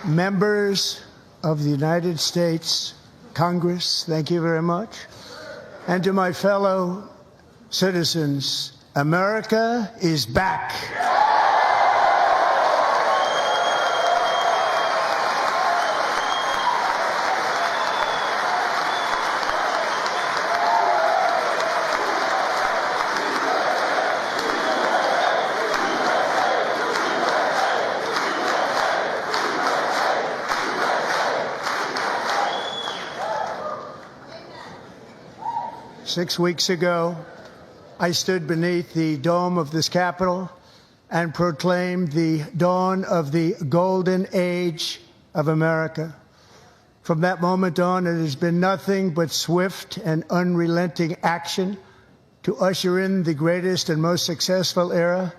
Members of the United States Congress, thank you very much. And to my fellow citizens, America is back. 6 weeks ago, I stood beneath the dome of this Capitol and proclaimed the dawn of the golden age of America. From that moment on, it has been nothing but swift and unrelenting action to usher in the greatest and most successful era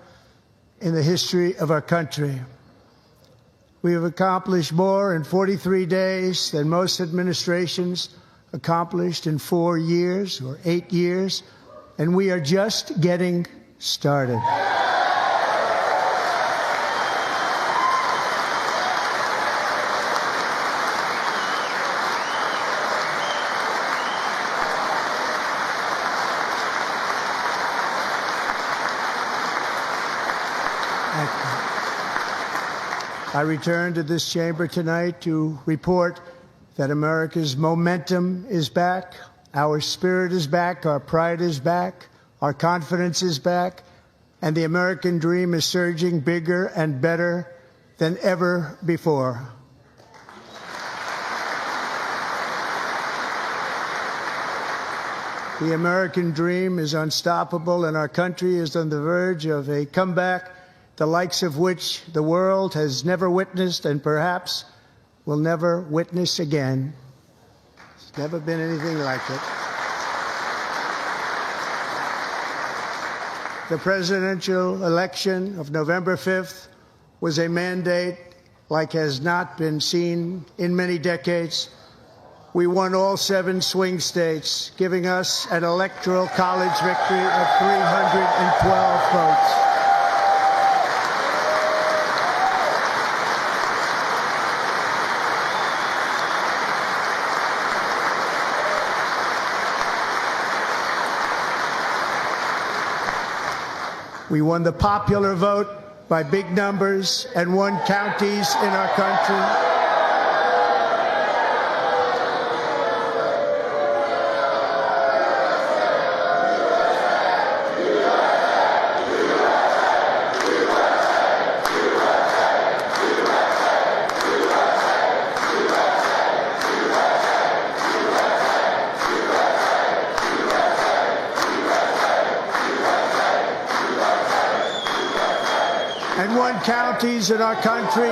in the history of our country. We have accomplished more in 43 days than most administrations accomplished in 4 years or 8 years, and we are just getting started. I return to this chamber tonight to report that America's momentum is back, our spirit is back, our pride is back, our confidence is back, and the American dream is surging bigger and better than ever before. The American dream is unstoppable, and our country is on the verge of a comeback, the likes of which the world has never witnessed and perhaps will never witness again. There's never been anything like it. The presidential election of November 5th was a mandate like has not been seen in many decades. We won all 7 swing states, giving us an electoral college victory of 312 votes. We won the popular vote by big numbers and won counties in our country. And won counties in our country,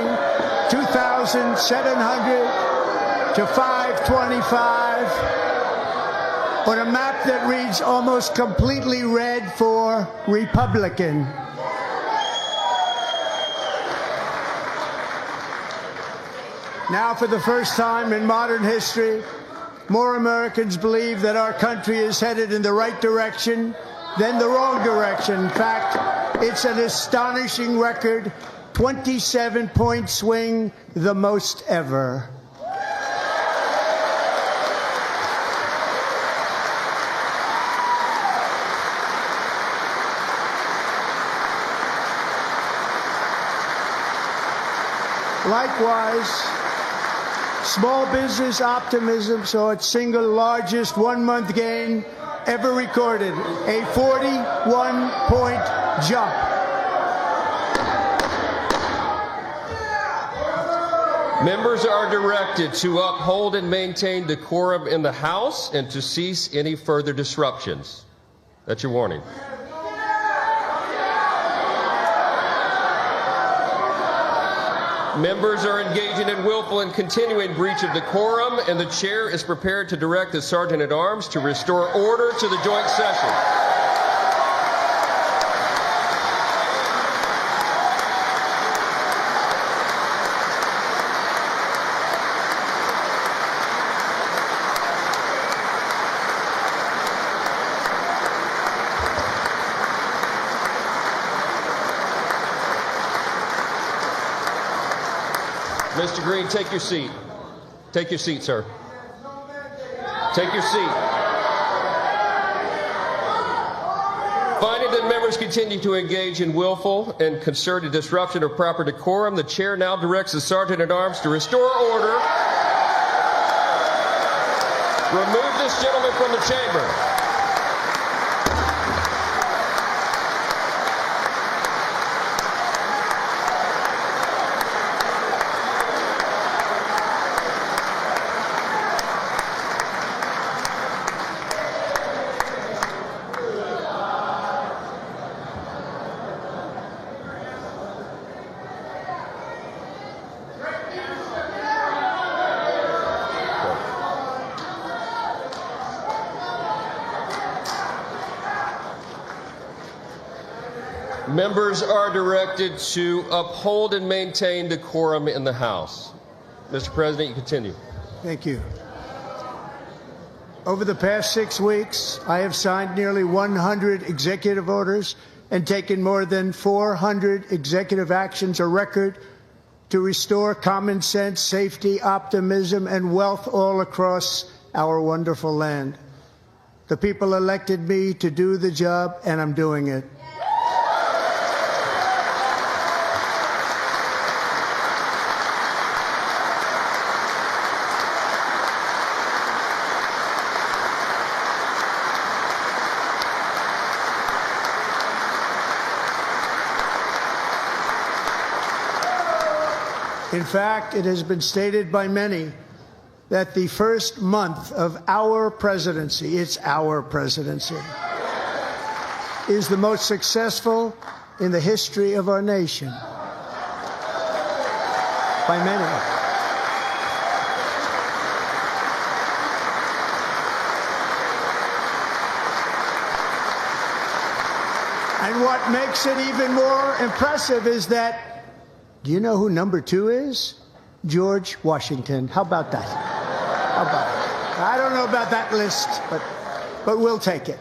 2,700 to 525, on a map that reads almost completely red for Republican. Now, for the first time in modern history, more Americans believe that our country is headed in the right direction than the wrong direction. In fact, it's an astonishing record, 27-point swing, the most ever. Likewise, small business optimism saw its single largest one-month gain ever recorded, a 41-point jump. Members are directed to uphold and maintain decorum in the House and to cease any further disruptions. That's your warning. Members are engaging in willful and continuing breach of decorum, and the chair is prepared to direct the Sergeant-at-Arms to restore order to the joint session. Mr. Green, take your seat. Take your seat, sir. Take your seat. Finding that members continue to engage in willful and concerted disruption of proper decorum, the chair now directs the Sergeant-at-Arms to restore order. Remove this gentleman from the chamber. Members are directed to uphold and maintain decorum in the House. Mr. President, you continue. Thank you. Over the past 6 weeks, I have signed nearly 100 executive orders and taken more than 400 executive actions, a record, to restore common sense, safety, optimism, and wealth all across our wonderful land. The people elected me to do the job, and I'm doing it. In fact, it has been stated by many that the first month of our presidency, it's our presidency, is the most successful in the history of our nation. By many. And what makes it even more impressive is that, do you know who number 2 is? George Washington. How about that? How about it? I don't know about that list, but we'll take it.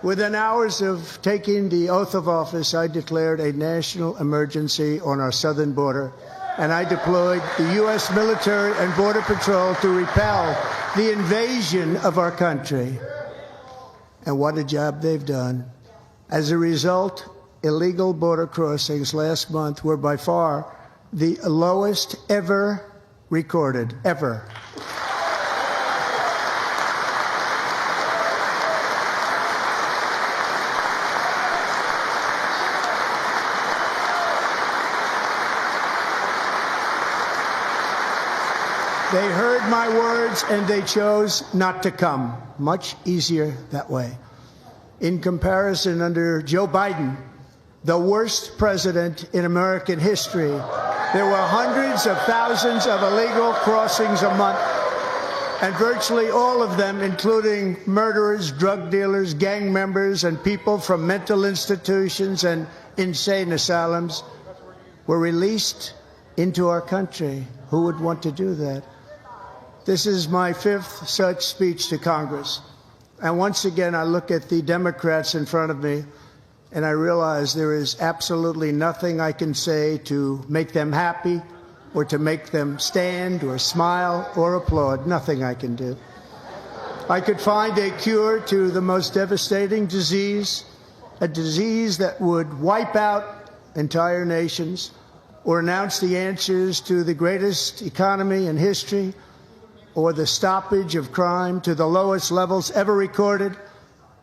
Within hours of taking the oath of office, I declared a national emergency on our southern border, and I deployed the U.S. military and Border Patrol to repel the invasion of our country. And what a job they've done. As a result, illegal border crossings last month were by far the lowest ever recorded, ever. They heard my words and they chose not to come. Much easier that way. In comparison, under Joe Biden, the worst president in American history, there were hundreds of thousands of illegal crossings a month, and virtually all of them, including murderers, drug dealers, gang members, and people from mental institutions and insane asylums, were released into our country. Who would want to do that? This is my 5th such speech to Congress. And once again, I look at the Democrats in front of me, and I realize there is absolutely nothing I can say to make them happy or to make them stand or smile or applaud. Nothing I can do. I could find a cure to the most devastating disease, a disease that would wipe out entire nations, or announce the answers to the greatest economy in history, or the stoppage of crime to the lowest levels ever recorded.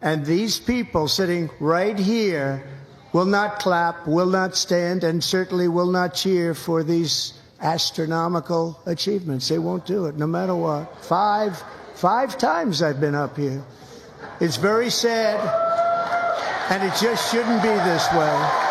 And these people sitting right here will not clap, will not stand, and certainly will not cheer for these astronomical achievements. They won't do it, no matter what. Five times I've been up here. It's very sad, and it just shouldn't be this way.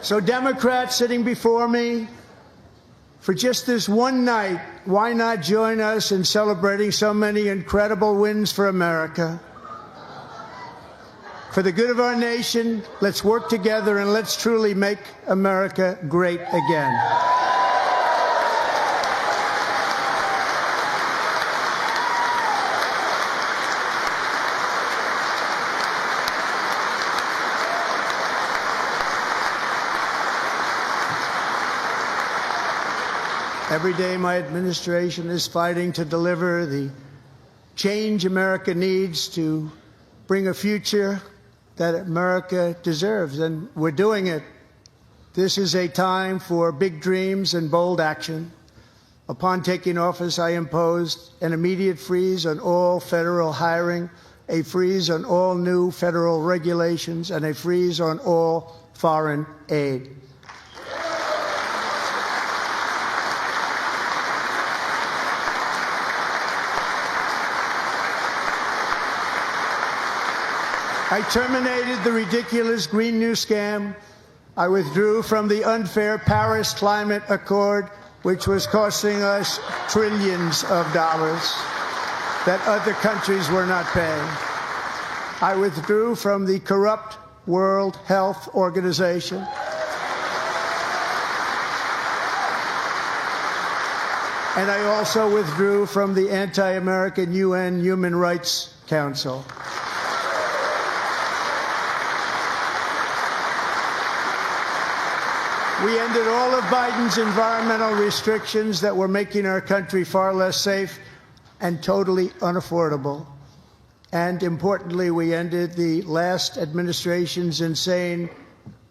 So Democrats sitting before me, for just this one night, why not join us in celebrating so many incredible wins for America? For the good of our nation, let's work together and let's truly make America great again. Every day, my administration is fighting to deliver the change America needs to bring a future that America deserves, and we're doing it. This is a time for big dreams and bold action. Upon taking office, I imposed an immediate freeze on all federal hiring, a freeze on all new federal regulations, and a freeze on all foreign aid. I terminated the ridiculous Green New scam. I withdrew from the unfair Paris Climate Accord, which was costing us trillions of dollars that other countries were not paying. I withdrew from the corrupt World Health Organization. And I also withdrew from the anti-American UN Human Rights Council. We ended all of Biden's environmental restrictions that were making our country far less safe and totally unaffordable. And importantly, we ended the last administration's insane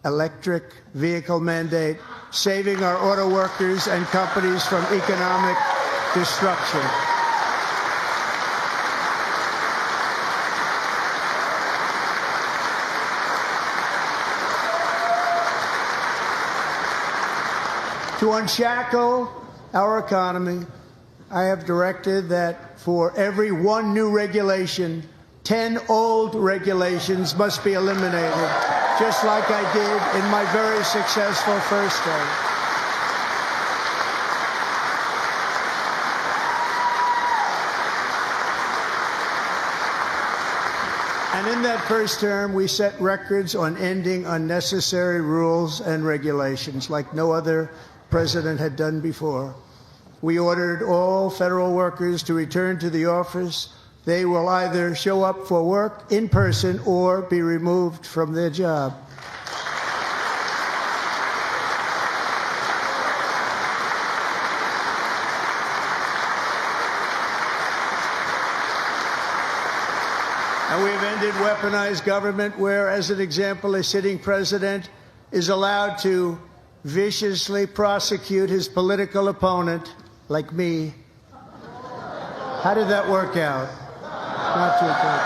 electric vehicle mandate, saving our auto workers and companies from economic destruction. To unshackle our economy, I have directed that for every one new regulation, 10 old regulations must be eliminated, just like I did in my very successful first term. And in that first term, we set records on ending unnecessary rules and regulations like no other president had done before. We ordered all federal workers to return to the office. They will either show up for work in person or be removed from their job. And we've ended weaponized government where, as an example, a sitting president is allowed to viciously prosecute his political opponent, like me. How did that work out? Not too good.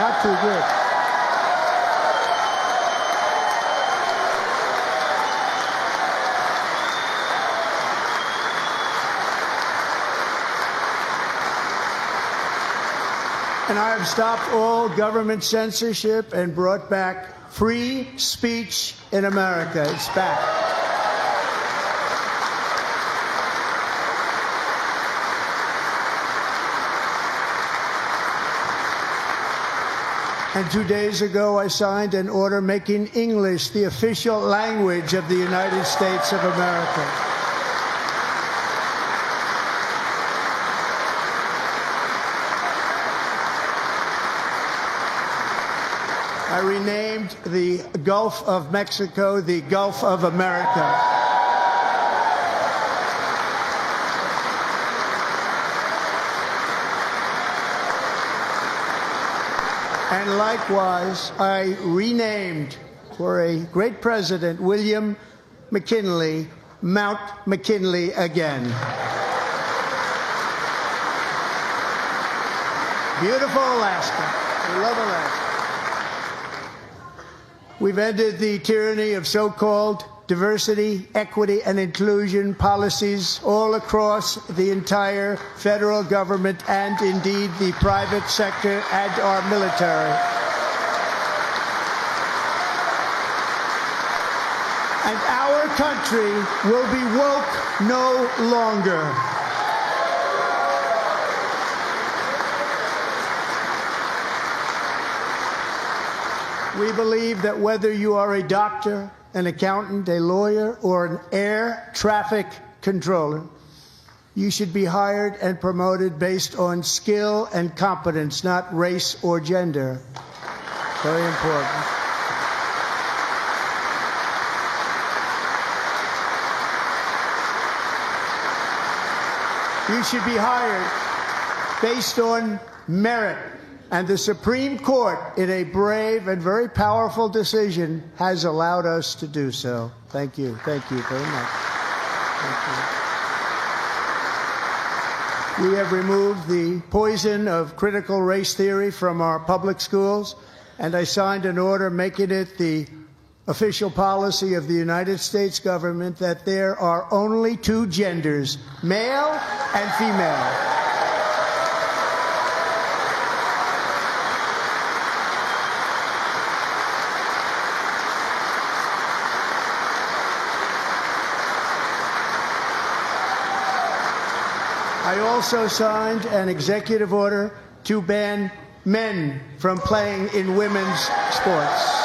Not too good. And I have stopped all government censorship and brought back free speech in America. It's back. And 2 days ago, I signed an order making English the official language of the United States of America. I renamed the Gulf of Mexico the Gulf of America. And likewise, I renamed, for a great president, William McKinley, Mount McKinley again. Beautiful Alaska. We love Alaska. We've ended the tyranny of so-called diversity, equity, and inclusion policies all across the entire federal government and indeed the private sector and our military. And our country will be woke no longer. We believe that whether you are a doctor, an accountant, a lawyer, or an air traffic controller, you should be hired and promoted based on skill and competence, not race or gender. Very important. You should be hired based on merit. And the Supreme Court, in a brave and very powerful decision, has allowed us to do so. Thank you. Thank you very much. Thank you. We have removed the poison of critical race theory from our public schools, and I signed an order making it the official policy of the United States government that there are only two genders, male and female. I also signed an executive order to ban men from playing in women's sports.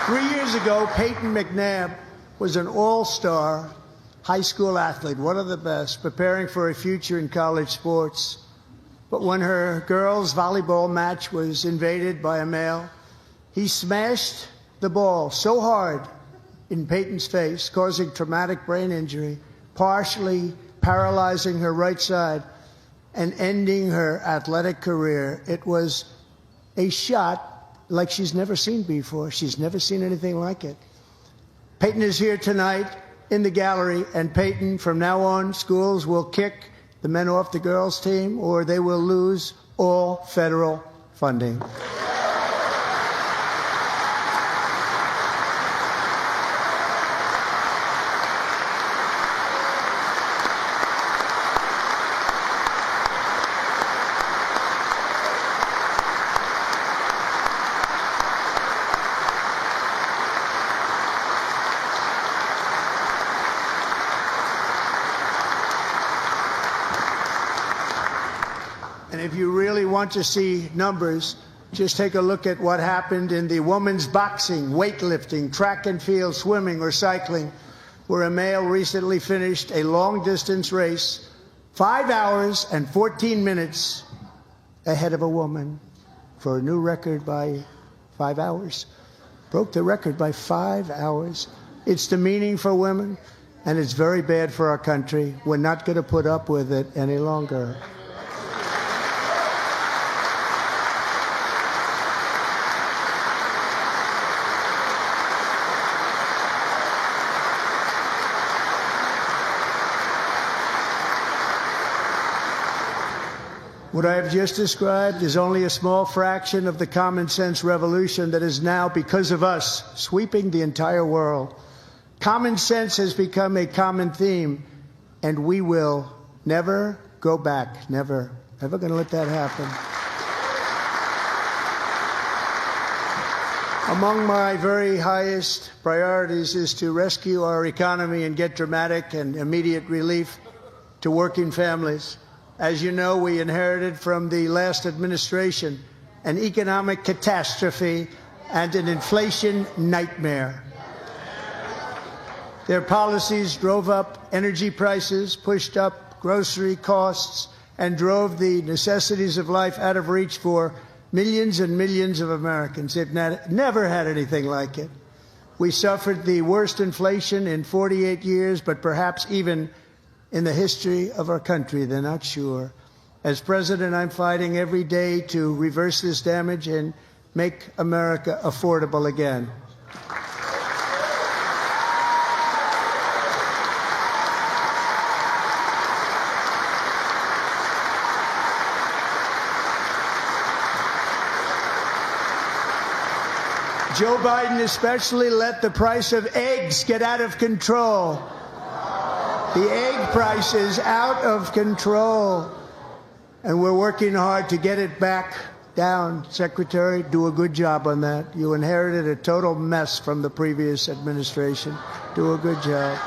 Three years ago, Peyton McNabb was an all-star high school athlete, one of the best, preparing for a future in college sports. But when her girls' volleyball match was invaded by a male, he smashed the ball so hard in Peyton's face, causing traumatic brain injury, partially paralyzing her right side and ending her athletic career. It was a shot like she's never seen before. She's never seen anything like it. Peyton is here tonight in the gallery, and Peyton, from now on, schools will kick the men off the girls' team, or they will lose all federal funding. And if you really want to see numbers, just take a look at what happened in the women's boxing, weightlifting, track and field, swimming, or cycling, where a male recently finished a long-distance race 5 hours and 14 minutes ahead of a woman for a new record by 5 hours. Broke the record by 5 hours. It's demeaning for women, and it's very bad for our country. We're not going to put up with it any longer. What I have just described is only a small fraction of the common sense revolution that is now, because of us, sweeping the entire world. Common sense has become a common theme, and we will never go back. Never. Never going to let that happen. Among my very highest priorities is to rescue our economy and get dramatic and immediate relief to working families. As you know, we inherited from the last administration an economic catastrophe and an inflation nightmare. Their policies drove up energy prices, pushed up grocery costs, and drove the necessities of life out of reach for millions and millions of Americans. They've never had anything like it. We suffered the worst inflation in 48 years, but perhaps even in the history of our country. They're not sure. As president, I'm fighting every day to reverse this damage and make America affordable again. Joe Biden especially let the price of eggs get out of control. The egg price is out of control, and we're working hard to get it back down, Secretary. Do a good job on that. You inherited a total mess from the previous administration. Do a good job.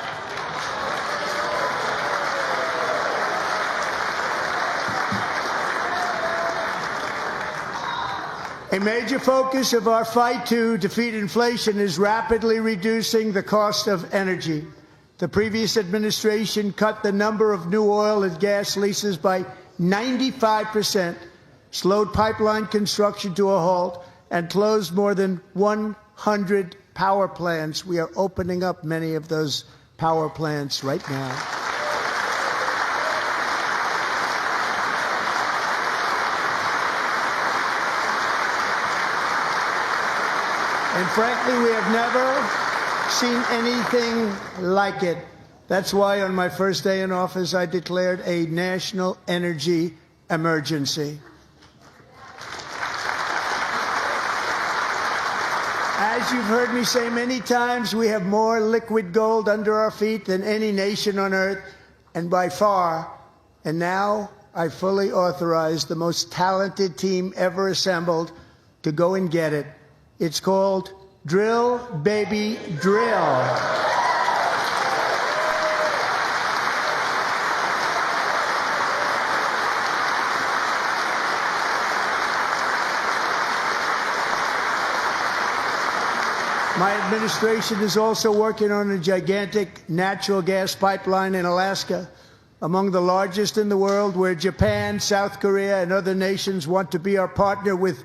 A major focus of our fight to defeat inflation is rapidly reducing the cost of energy. The previous administration cut the number of new oil and gas leases by 95%, slowed pipeline construction to a halt, and closed more than 100 power plants. We are opening up many of those power plants right now. And frankly, we have never seen anything like it. That's why on my first day in office, I declared a national energy emergency. As you've heard me say many times, we have more liquid gold under our feet than any nation on earth, and by far. And now I fully authorize the most talented team ever assembled to go and get it. It's called Drill, Baby, Drill. My administration is also working on a gigantic natural gas pipeline in Alaska, among the largest in the world, where Japan, South Korea, and other nations want to be our partner with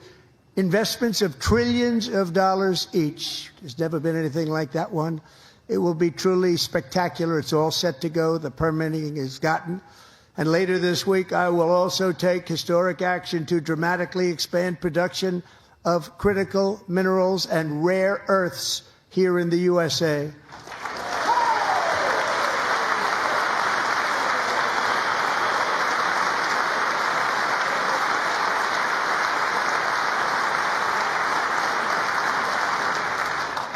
investments of trillions of dollars each. There's never been anything like that one. It will be truly spectacular. It's all set to go. The permitting is gotten. And later this week, I will also take historic action to dramatically expand production of critical minerals and rare earths here in the USA.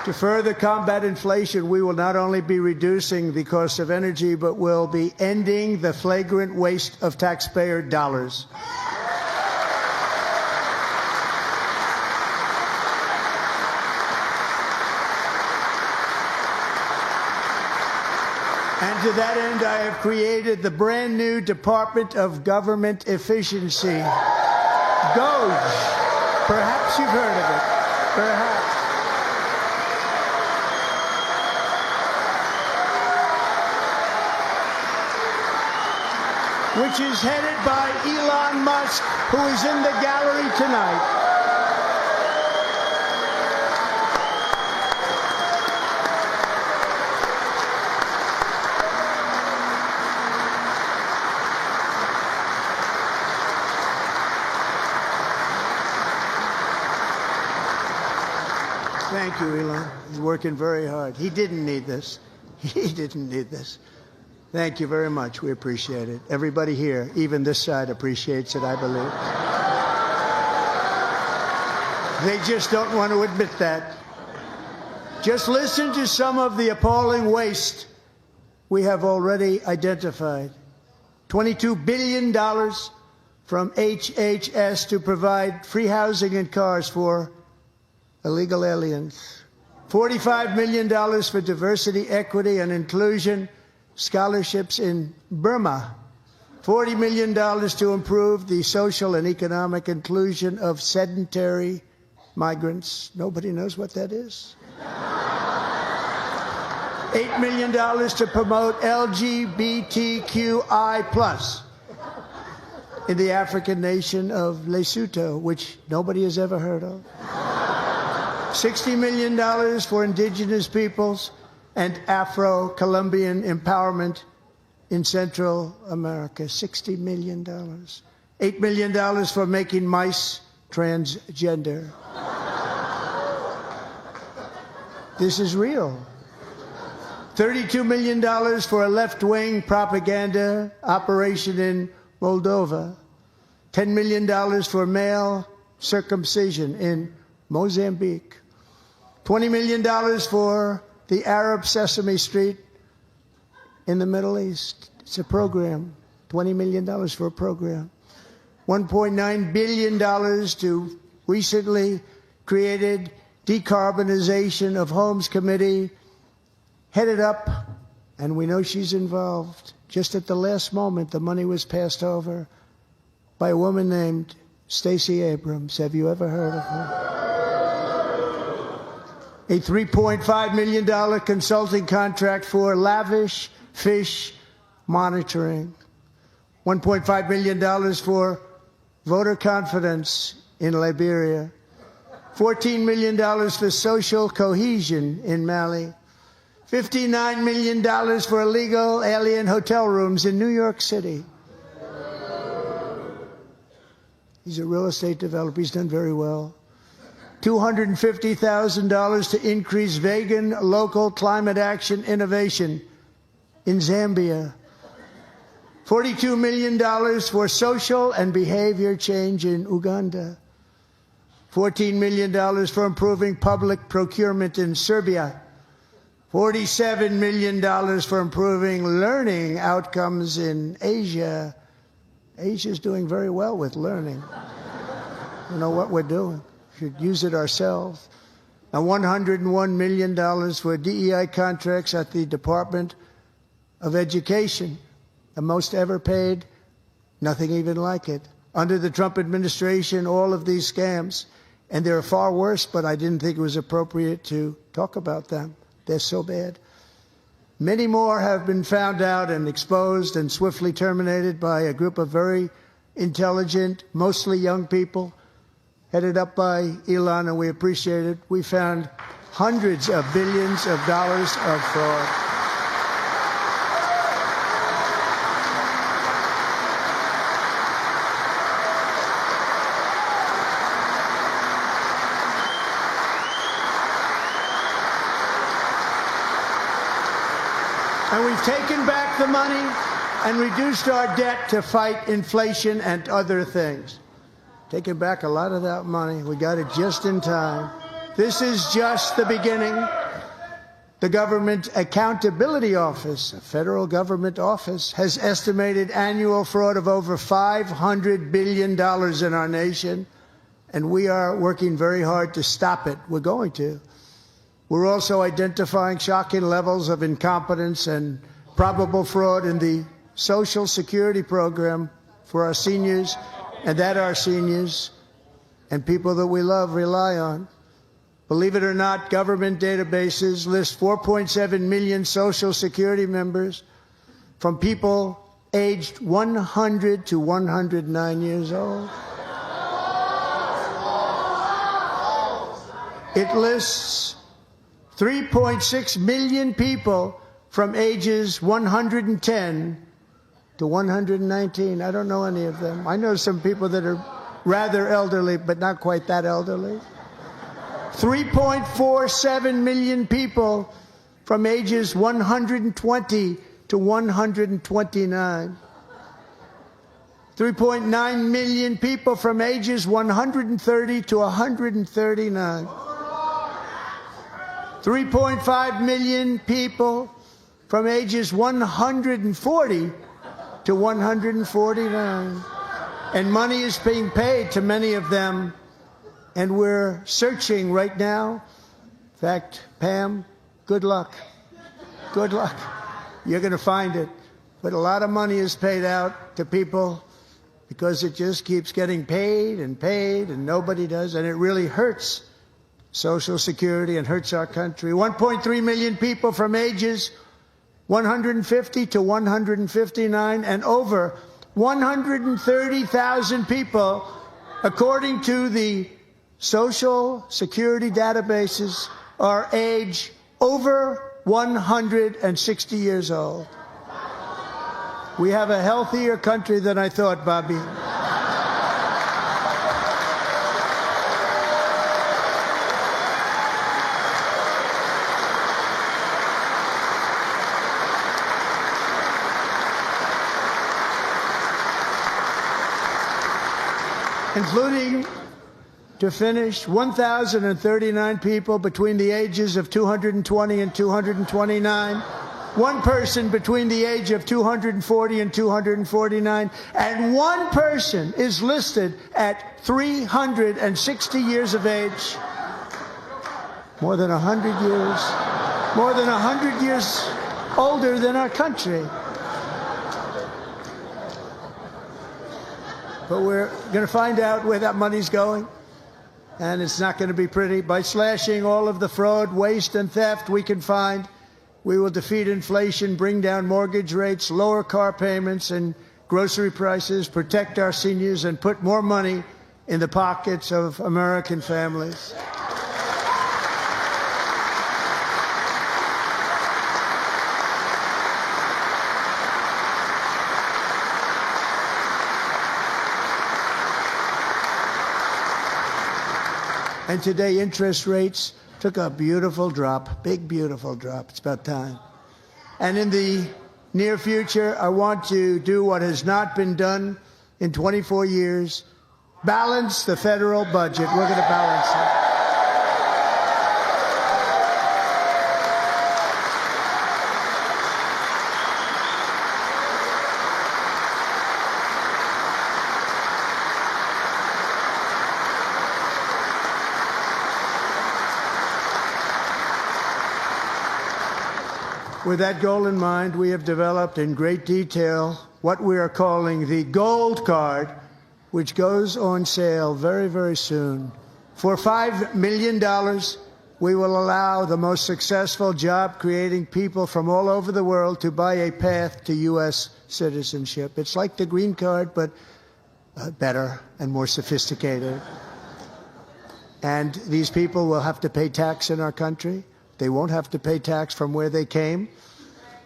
To further combat inflation, we will not only be reducing the cost of energy, but will be ending the flagrant waste of taxpayer dollars. And to that end, I have created the brand new Department of Government Efficiency, DOGE. Perhaps you've heard of it. Perhaps. Which is headed by Elon Musk, who is in the gallery tonight. Thank you, Elon. He's working very hard. He didn't need this. He didn't need this. Thank you very much. We appreciate it. Everybody here, even this side, appreciates it, I believe. They just don't want to admit that. Just listen to some of the appalling waste we have already identified. $22 billion from HHS to provide free housing and cars for illegal aliens. $45 million for diversity, equity, and inclusion scholarships in Burma. $40 million to improve the social and economic inclusion of sedentary migrants. Nobody knows what that is. $8 million to promote LGBTQI+ in the African nation of Lesotho, which nobody has ever heard of. $60 million for indigenous peoples and Afro-Colombian empowerment in Central America. $60 million. $8 million for making mice transgender. This is real. $32 million for a left-wing propaganda operation in Moldova. $10 million for male circumcision in Mozambique. $20 million for the Arab Sesame Street in the Middle East. It's a program. $20 million for a program. $1.9 billion to recently created Decarbonization of Homes Committee, headed up, and we know she's involved. Just at the last moment, the money was passed over by a woman named Stacey Abrams. Have you ever heard of her? A $3.5 million consulting contract for lavish fish monitoring. $1.5 million for voter confidence in Liberia. $14 million for social cohesion in Mali. $59 million for illegal alien hotel rooms in New York City. He's a real estate developer. He's done very well. $250,000 to increase vegan local climate action innovation in Zambia. $42 million for social and behavior change in Uganda. $14 million for improving public procurement in Serbia. $47 million for improving learning outcomes in Asia. Asia's doing very well with learning. You know what we're doing. We should use it ourselves. Now, $101 million for DEI contracts at the Department of Education. The most ever paid, nothing even like it. Under the Trump administration, all of these scams, and they're far worse, but I didn't think it was appropriate to talk about them. They're so bad. Many more have been found out and exposed and swiftly terminated by a group of very intelligent, mostly young people, headed up by Elon, and we appreciate it. We found hundreds of billions of dollars of fraud. And we've taken back the money and reduced our debt to fight inflation and other things. Taken back a lot of that money. We got it just in time. This is just the beginning. The Government Accountability Office, a federal government office, has estimated annual fraud of over $500 billion in our nation, and we are working very hard to stop it. We're going to. We're also identifying shocking levels of incompetence and probable fraud in the Social Security program for our seniors, and that our seniors and people that we love rely on. Believe it or not, government databases list 4.7 million Social Security members from people aged 100 to 109 years old. It lists 3.6 million people from ages 110 to 119. I don't know any of them. I know some people that are rather elderly, but not quite that elderly. 3.47 million people from ages 120 to 129. 3.9 million people from ages 130 to 139. 3.5 million people from ages 140 to 149. And money is being paid to many of them, and we're searching right now. In fact, Pam, good luck. Good luck. You're going to find it. But a lot of money is paid out to people because it just keeps getting paid, and nobody does, and it really hurts Social Security and hurts our country. 1.3 million people from ages 150 to 159, and over 130,000 people, according to the Social Security databases, are age over 160 years old. We have a healthier country than I thought, Bobby. Including, to finish, 1,039 people between the ages of 220 and 229 one person between the age of 240 and 249, and one person is listed at 360 years of age. More than 100 years older than our country. But we're going to find out where that money's going, and it's not going to be pretty. By slashing all of the fraud, waste, and theft we can find, we will defeat inflation, bring down mortgage rates, lower car payments and grocery prices, protect our seniors, and put more money in the pockets of American families. And today, interest rates took a beautiful drop, big, beautiful drop. It's about time. And in the near future, I want to do what has not been done in 24 years, balance the federal budget. We're going to balance it. With that goal in mind, we have developed in great detail what we are calling the Gold Card, which goes on sale very, very soon. For $5 million, we will allow the most successful job-creating people from all over the world to buy a path to U.S. citizenship. It's like the green card, but better and more sophisticated. And these people will have to pay tax in our country. They won't have to pay tax from where they came.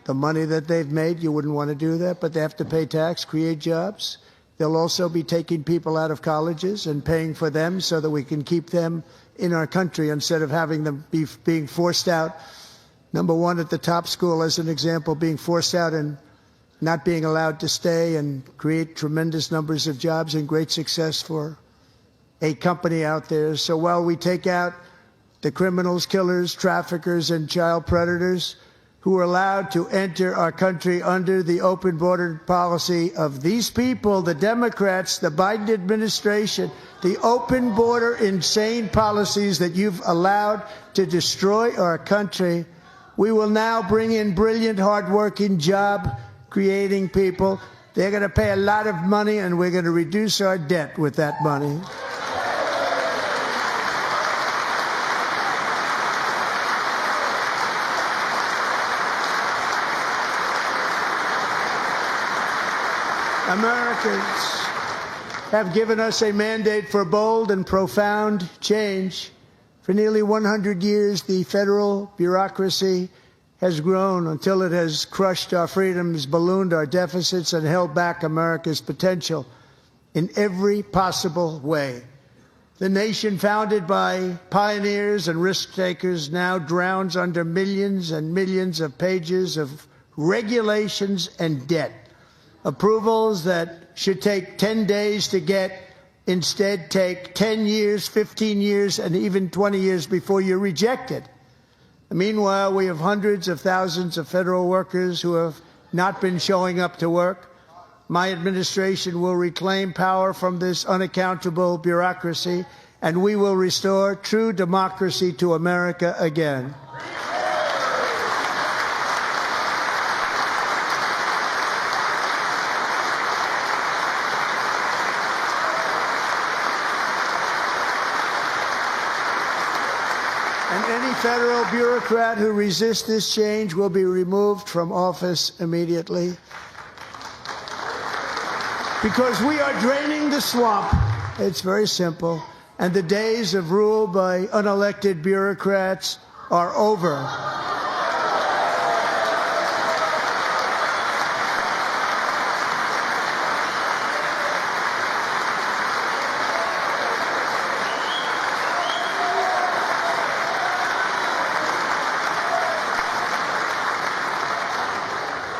The money that they've made, you wouldn't want to do that, but they have to pay tax, create jobs. They'll also be taking people out of colleges and paying for them so that we can keep them in our country instead of having them being forced out. Number one, at the top school, as an example, being forced out and not being allowed to stay and create tremendous numbers of jobs and great success for a company out there. So while we take out the criminals, killers, traffickers, and child predators who are allowed to enter our country under the open border policy of these people, the Democrats, the Biden administration, the open border insane policies that you've allowed to destroy our country, we will now bring in brilliant, hardworking, job-creating people. They're going to pay a lot of money, and we're going to reduce our debt with that money. Americans have given us a mandate for bold and profound change. For nearly 100 years, the federal bureaucracy has grown until it has crushed our freedoms, ballooned our deficits, and held back America's potential in every possible way. The nation founded by pioneers and risk-takers now drowns under millions and millions of pages of regulations and debt. Approvals that should take 10 days to get instead take 10 years, 15 years, and even 20 years before you're rejected. Meanwhile, we have hundreds of thousands of federal workers who have not been showing up to work. My administration will reclaim power from this unaccountable bureaucracy, and we will restore true democracy to America again. And any federal bureaucrat who resists this change will be removed from office immediately. Because we are draining the swamp. It's very simple. And the days of rule by unelected bureaucrats are over.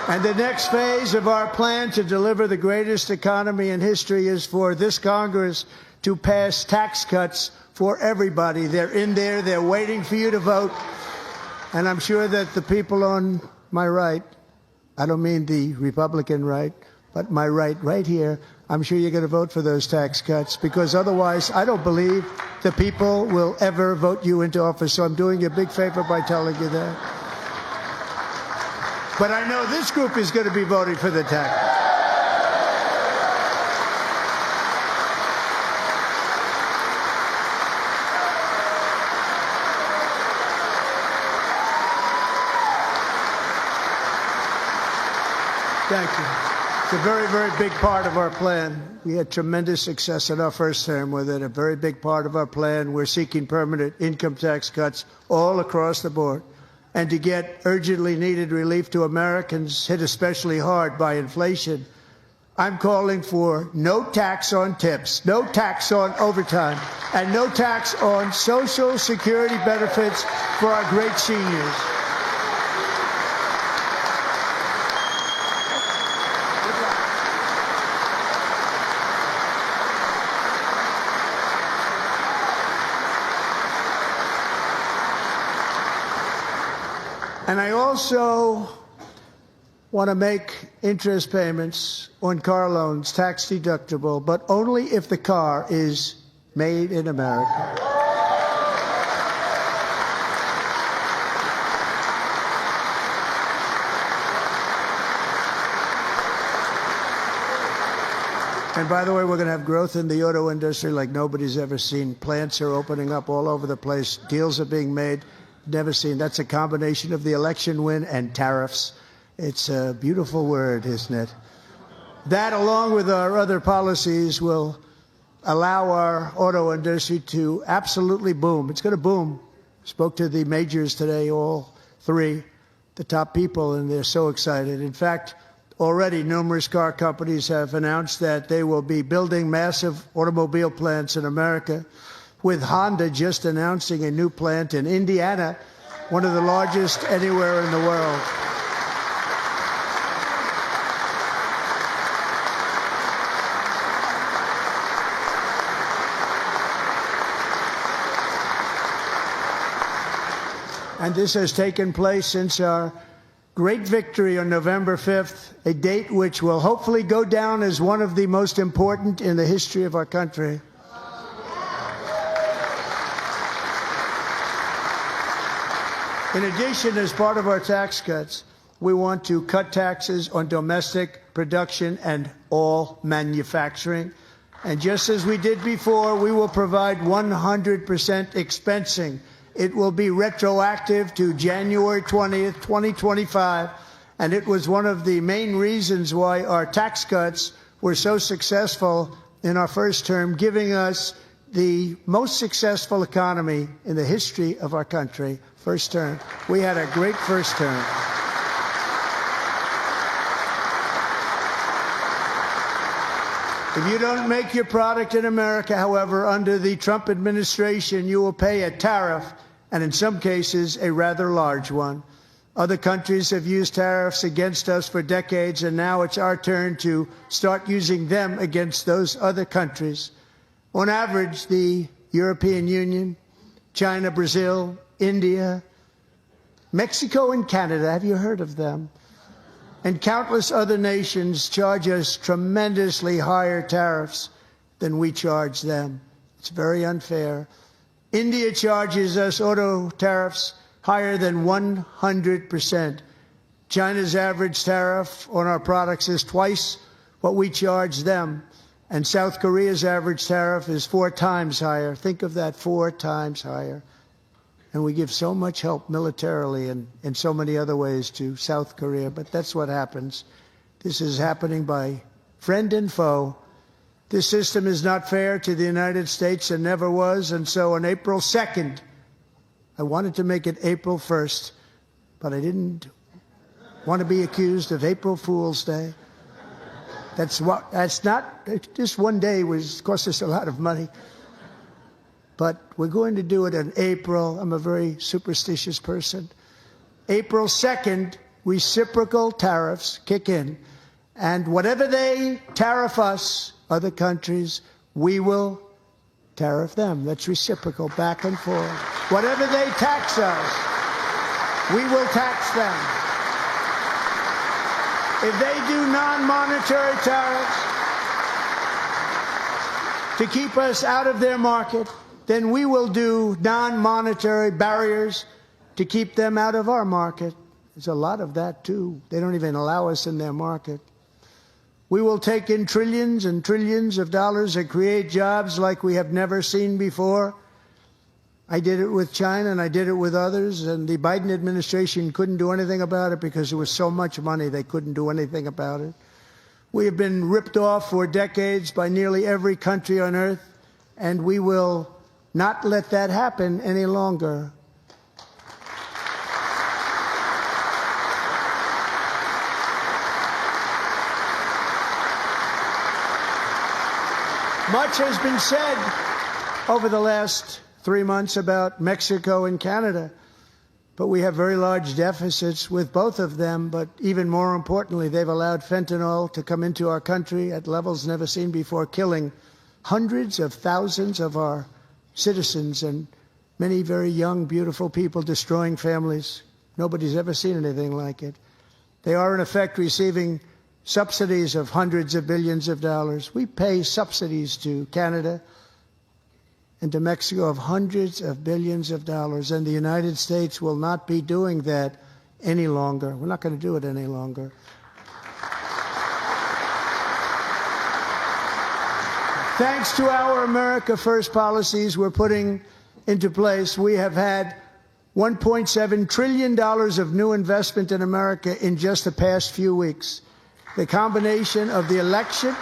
And the next phase of our plan to deliver the greatest economy in history is for this Congress to pass tax cuts for everybody. They're in there. They're waiting for you to vote. And I'm sure that the people on my right, I don't mean the Republican right, but my right here, I'm sure you're going to vote for those tax cuts, because otherwise I don't believe the people will ever vote you into office. So I'm doing you a big favor by telling you that. But I know this group is going to be voting for the tax. Thank you. It's a very, very big part of our plan. We had tremendous success in our first term with it. A very big part of our plan. We're seeking permanent income tax cuts all across the board. And to get urgently needed relief to Americans hit especially hard by inflation, I'm calling for no tax on tips, no tax on overtime, and no tax on Social Security benefits for our great seniors. And I also want to make interest payments on car loans tax deductible, but only if the car is made in America. And by the way, we're going to have growth in the auto industry like nobody's ever seen. Plants are opening up all over the place. Deals are being made. Never seen. That's a combination of the election win and tariffs. It's a beautiful word, isn't it? That, along with our other policies, will allow our auto industry to absolutely boom. It's going to boom. Spoke to the majors today, all three, the top people, and they're so excited. In fact, already numerous car companies have announced that they will be building massive automobile plants in America, with Honda just announcing a new plant in Indiana, one of the largest anywhere in the world. And this has taken place since our great victory on November 5th, a date which will hopefully go down as one of the most important in the history of our country. In addition, as part of our tax cuts, we want to cut taxes on domestic production and all manufacturing. And just as we did before, we will provide 100% expensing. It will be retroactive to January 20th, 2025. And it was one of the main reasons why our tax cuts were so successful in our first term, giving us the most successful economy in the history of our country. First term. We had a great first term. If you don't make your product in America, however, under the Trump administration, you will pay a tariff, and in some cases, a rather large one. Other countries have used tariffs against us for decades, and now it's our turn to start using them against those other countries. On average, the European Union, China, Brazil, India, Mexico, and Canada, have you heard of them? And countless other nations charge us tremendously higher tariffs than we charge them. It's very unfair. India charges us auto tariffs higher than 100%. China's average tariff on our products is twice what we charge them. And South Korea's average tariff is 4 times higher. Think of that, 4 times higher. And we give so much help militarily and in so many other ways to South Korea. But that's what happens. This is happening by friend and foe. This system is not fair to the United States and never was. And so on April 2nd, I wanted to make it April 1st, but I didn't want to be accused of April Fool's Day. That's not, just one day cost us a lot of money. But we're going to do it in April. I'm a very superstitious person. April 2nd, reciprocal tariffs kick in. And whatever they tariff us, other countries, we will tariff them. That's reciprocal, back and forth. Whatever they tax us, we will tax them. If they do non-monetary tariffs to keep us out of their market, then we will do non-monetary barriers to keep them out of our market. There's a lot of that, too. They don't even allow us in their market. We will take in trillions and trillions of dollars and create jobs like we have never seen before. I did it with China, and I did it with others, and the Biden administration couldn't do anything about it because there was so much money they couldn't do anything about it. We have been ripped off for decades by nearly every country on earth, and we will not let that happen any longer. Much has been said over the last 3 months about Mexico and Canada, but we have very large deficits with both of them. But even more importantly, they've allowed fentanyl to come into our country at levels never seen before, killing hundreds of thousands of our citizens and many very young, beautiful people, destroying families. Nobody's ever seen anything like it. They are, in effect, receiving subsidies of hundreds of billions of dollars. We pay subsidies to Canada and to Mexico of hundreds of billions of dollars, and the United States will not be doing that any longer. We're not going to do it any longer. Thanks to our America First policies we're putting into place, we have had $1.7 trillion of new investment in America in just the past few weeks. The combination of the election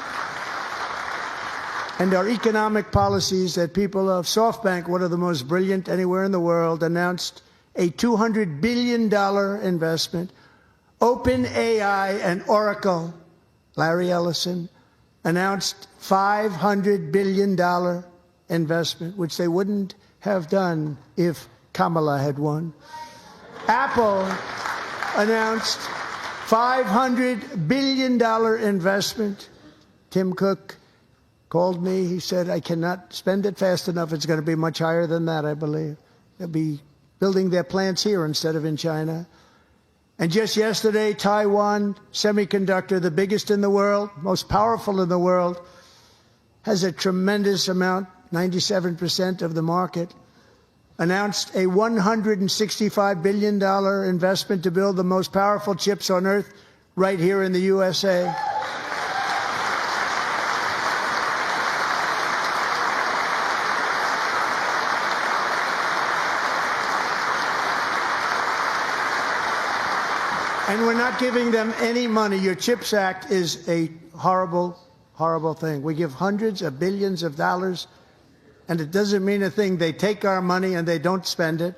and our economic policies that people of SoftBank, one of the most brilliant anywhere in the world, announced a $200 billion investment. OpenAI and Oracle, Larry Ellison, announced $500 billion investment, which they wouldn't have done if Kamala had won. Apple announced $500 billion investment. Tim Cook called me. He said, I cannot spend it fast enough. It's going to be much higher than that, I believe. They'll be building their plants here instead of in China. And just yesterday, Taiwan Semiconductor, the biggest in the world, most powerful in the world, has a tremendous amount, 97% of the market, announced a $165 billion investment to build the most powerful chips on earth right here in the USA. And we're not giving them any money. Your CHIPS Act is a horrible, horrible thing. We give hundreds of billions of dollars, and it doesn't mean a thing. They take our money and they don't spend it.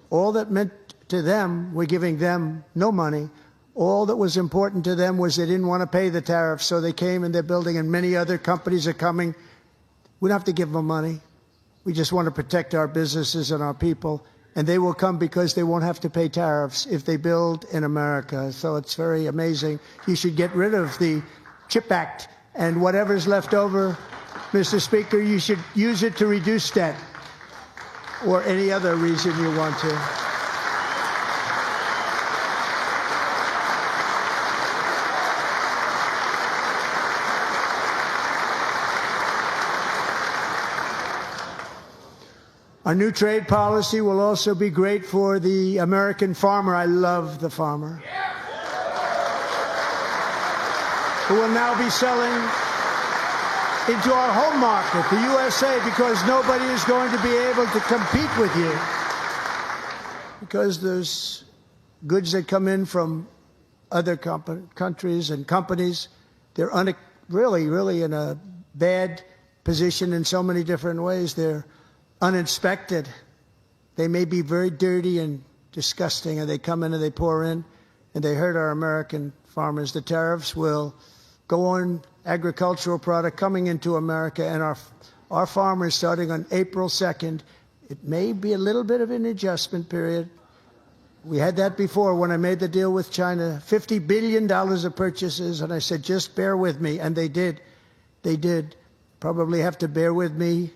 All that meant to them, we're giving them no money. All that was important to them was they didn't want to pay the tariffs, so they came and they're building, and many other companies are coming. We don't have to give them money. We just want to protect our businesses and our people. And they will come because they won't have to pay tariffs if they build in America. So it's very amazing. You should get rid of the CHIP Act, and whatever's left over, Mr. Speaker, you should use it to reduce debt or any other reason you want to. Our new trade policy will also be great for the American farmer. I love the farmer, who will now be selling into our home market, the USA, because nobody is going to be able to compete with you. Because there's goods that come in from other countries and companies. They're really in a bad position in so many different ways. They're uninspected. They may be very dirty and disgusting, and they come in and they pour in, and they hurt our American farmers. The tariffs will go on agricultural product coming into America, and our farmers, starting on April 2nd, it may be a little bit of an adjustment period. We had that before when I made the deal with China, $50 billion of purchases, and I said, just bear with me, and they did. They did. Probably have to bear with me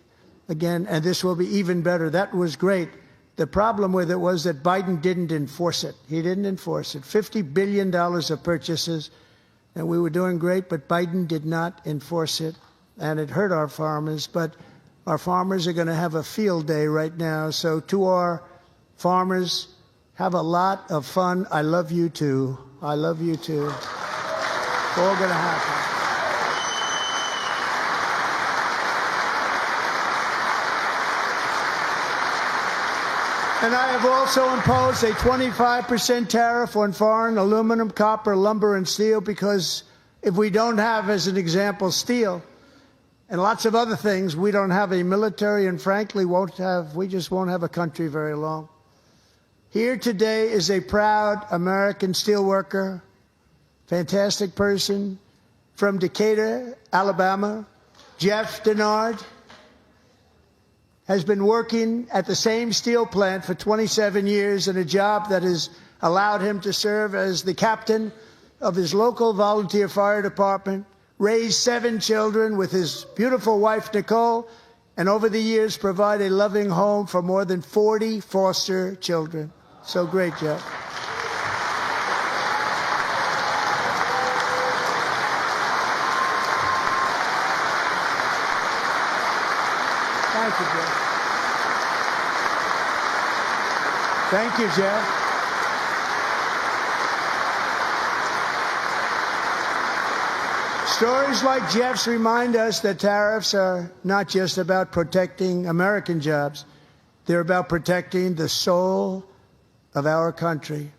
again, and this will be even better. That was great. The problem with it was that Biden didn't enforce it. He didn't enforce it. $50 billion of purchases, and we were doing great, but Biden did not enforce it, and it hurt our farmers. But our farmers are going to have a field day right now. So to our farmers, have a lot of fun. I love you too. I love you too. It's all going to happen. And I have also imposed a 25% tariff on foreign aluminum, copper, lumber, and steel, because if we don't have, as an example, steel and lots of other things, we don't have a military, and frankly, we just won't have a country very long. Here today is a proud American steelworker, fantastic person from Decatur, Alabama, Jeff Denard. Has been working at the same steel plant for 27 years in a job that has allowed him to serve as the captain of his local volunteer fire department, raised 7 children with his beautiful wife, Nicole, and over the years provide a loving home for more than 40 foster children. So great, Jeff. Thank you, Jeff. Thank you, Jeff. Stories like Jeff's remind us that tariffs are not just about protecting American jobs. They're about protecting the soul of our country.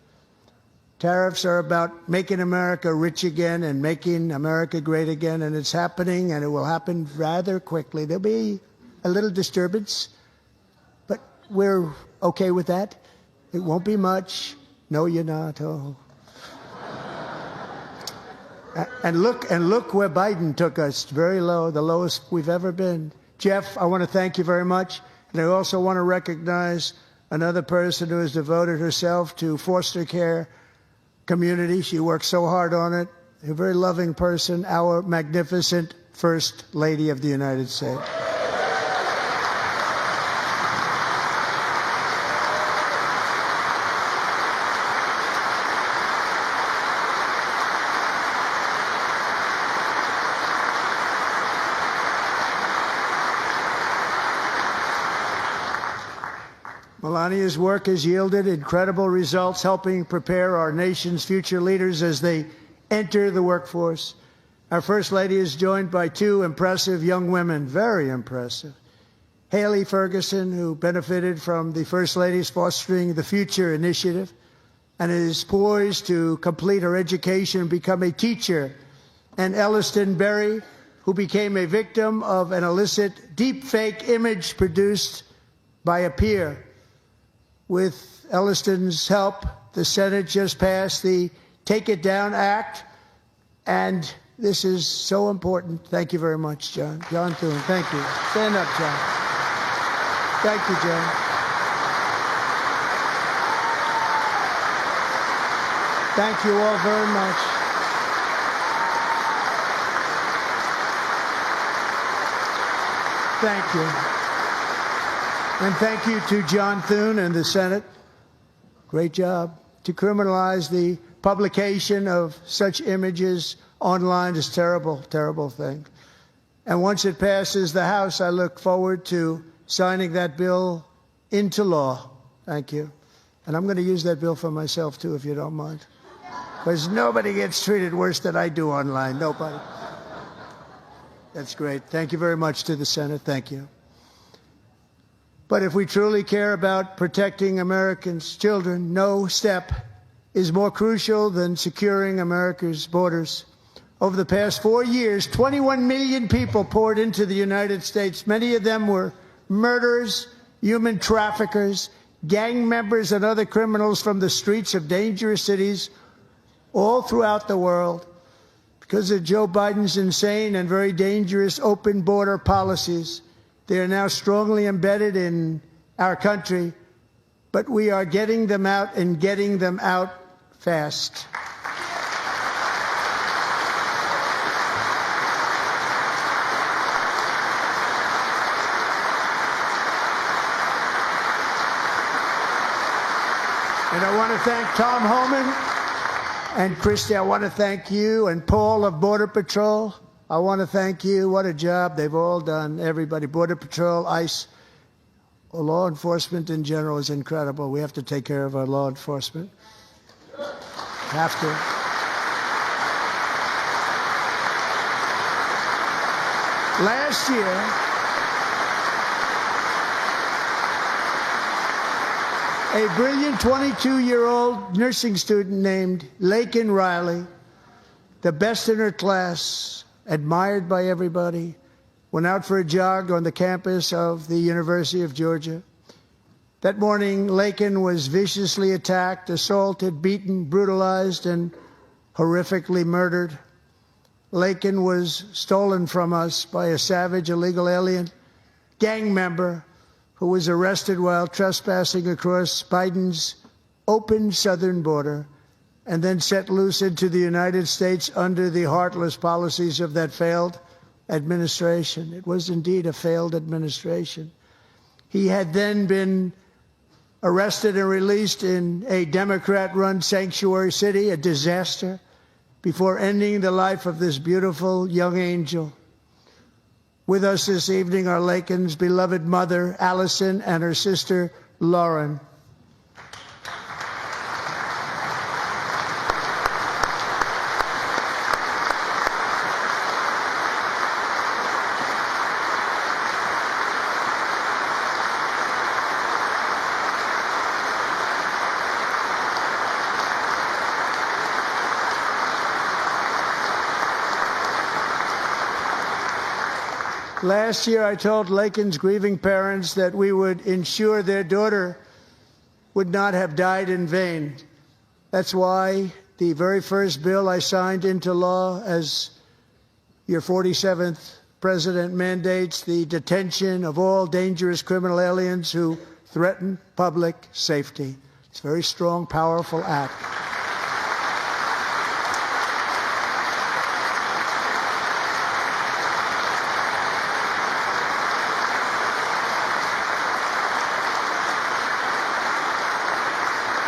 Tariffs are about making America rich again and making America great again, and it's happening, and it will happen rather quickly. There'll be a little disturbance, but we're okay with that. It won't be much. No, you're not. Oh. And look where Biden took us, very low, the lowest we've ever been. Jeff, I want to thank you very much. And I also want to recognize another person who has devoted herself to foster care community. She works so hard on it. A very loving person, our magnificent First Lady of the United States. Melania's work has yielded incredible results, helping prepare our nation's future leaders as they enter the workforce. Our First Lady is joined by 2 impressive young women, very impressive. Haley Ferguson, who benefited from the First Lady's Fostering the Future initiative and is poised to complete her education and become a teacher. And Elliston Berry, who became a victim of an illicit deepfake image produced by a peer. With Elliston's help, the Senate just passed the Take It Down Act, and this is so important. Thank you very much, John. John Thune, thank you. Stand up, John. Thank you, John. Thank you all very much. Thank you. And thank you to John Thune and the Senate. Great job. To criminalize the publication of such images online is terrible, terrible thing. And once it passes the House, I look forward to signing that bill into law. Thank you. And I'm going to use that bill for myself, too, if you don't mind. Because nobody gets treated worse than I do online. Nobody. That's great. Thank you very much to the Senate. Thank you. But if we truly care about protecting Americans' children, no step is more crucial than securing America's borders. Over the past 4 years, 21 million people poured into the United States. Many of them were murderers, human traffickers, gang members, and other criminals from the streets of dangerous cities all throughout the world. Because of Joe Biden's insane and very dangerous open border policies, they are now strongly embedded in our country, but we are getting them out and getting them out fast. And I want to thank Tom Homan and Christy. I want to thank you and Paul of Border Patrol. I want to thank you. What a job they've all done. Everybody, Border Patrol, ICE, law enforcement in general is incredible. We have to take care of our law enforcement. Have to. Last year, a brilliant 22-year-old nursing student named Laken Riley, the best in her class, admired by everybody, went out for a jog on the campus of the University of Georgia. That morning, Laken was viciously attacked, assaulted, beaten, brutalized, and horrifically murdered. Laken was stolen from us by a savage illegal alien gang member who was arrested while trespassing across Biden's open southern border and then set loose into the United States under the heartless policies of that failed administration. It was indeed a failed administration. He had then been arrested and released in a Democrat-run sanctuary city, a disaster, before ending the life of this beautiful young angel. With us this evening are Laken's beloved mother, Allison, and her sister, Lauren. Last year, I told Laken's grieving parents that we would ensure their daughter would not have died in vain. That's why the very first bill I signed into law as your 47th president mandates the detention of all dangerous criminal aliens who threaten public safety. It's a very strong, powerful act.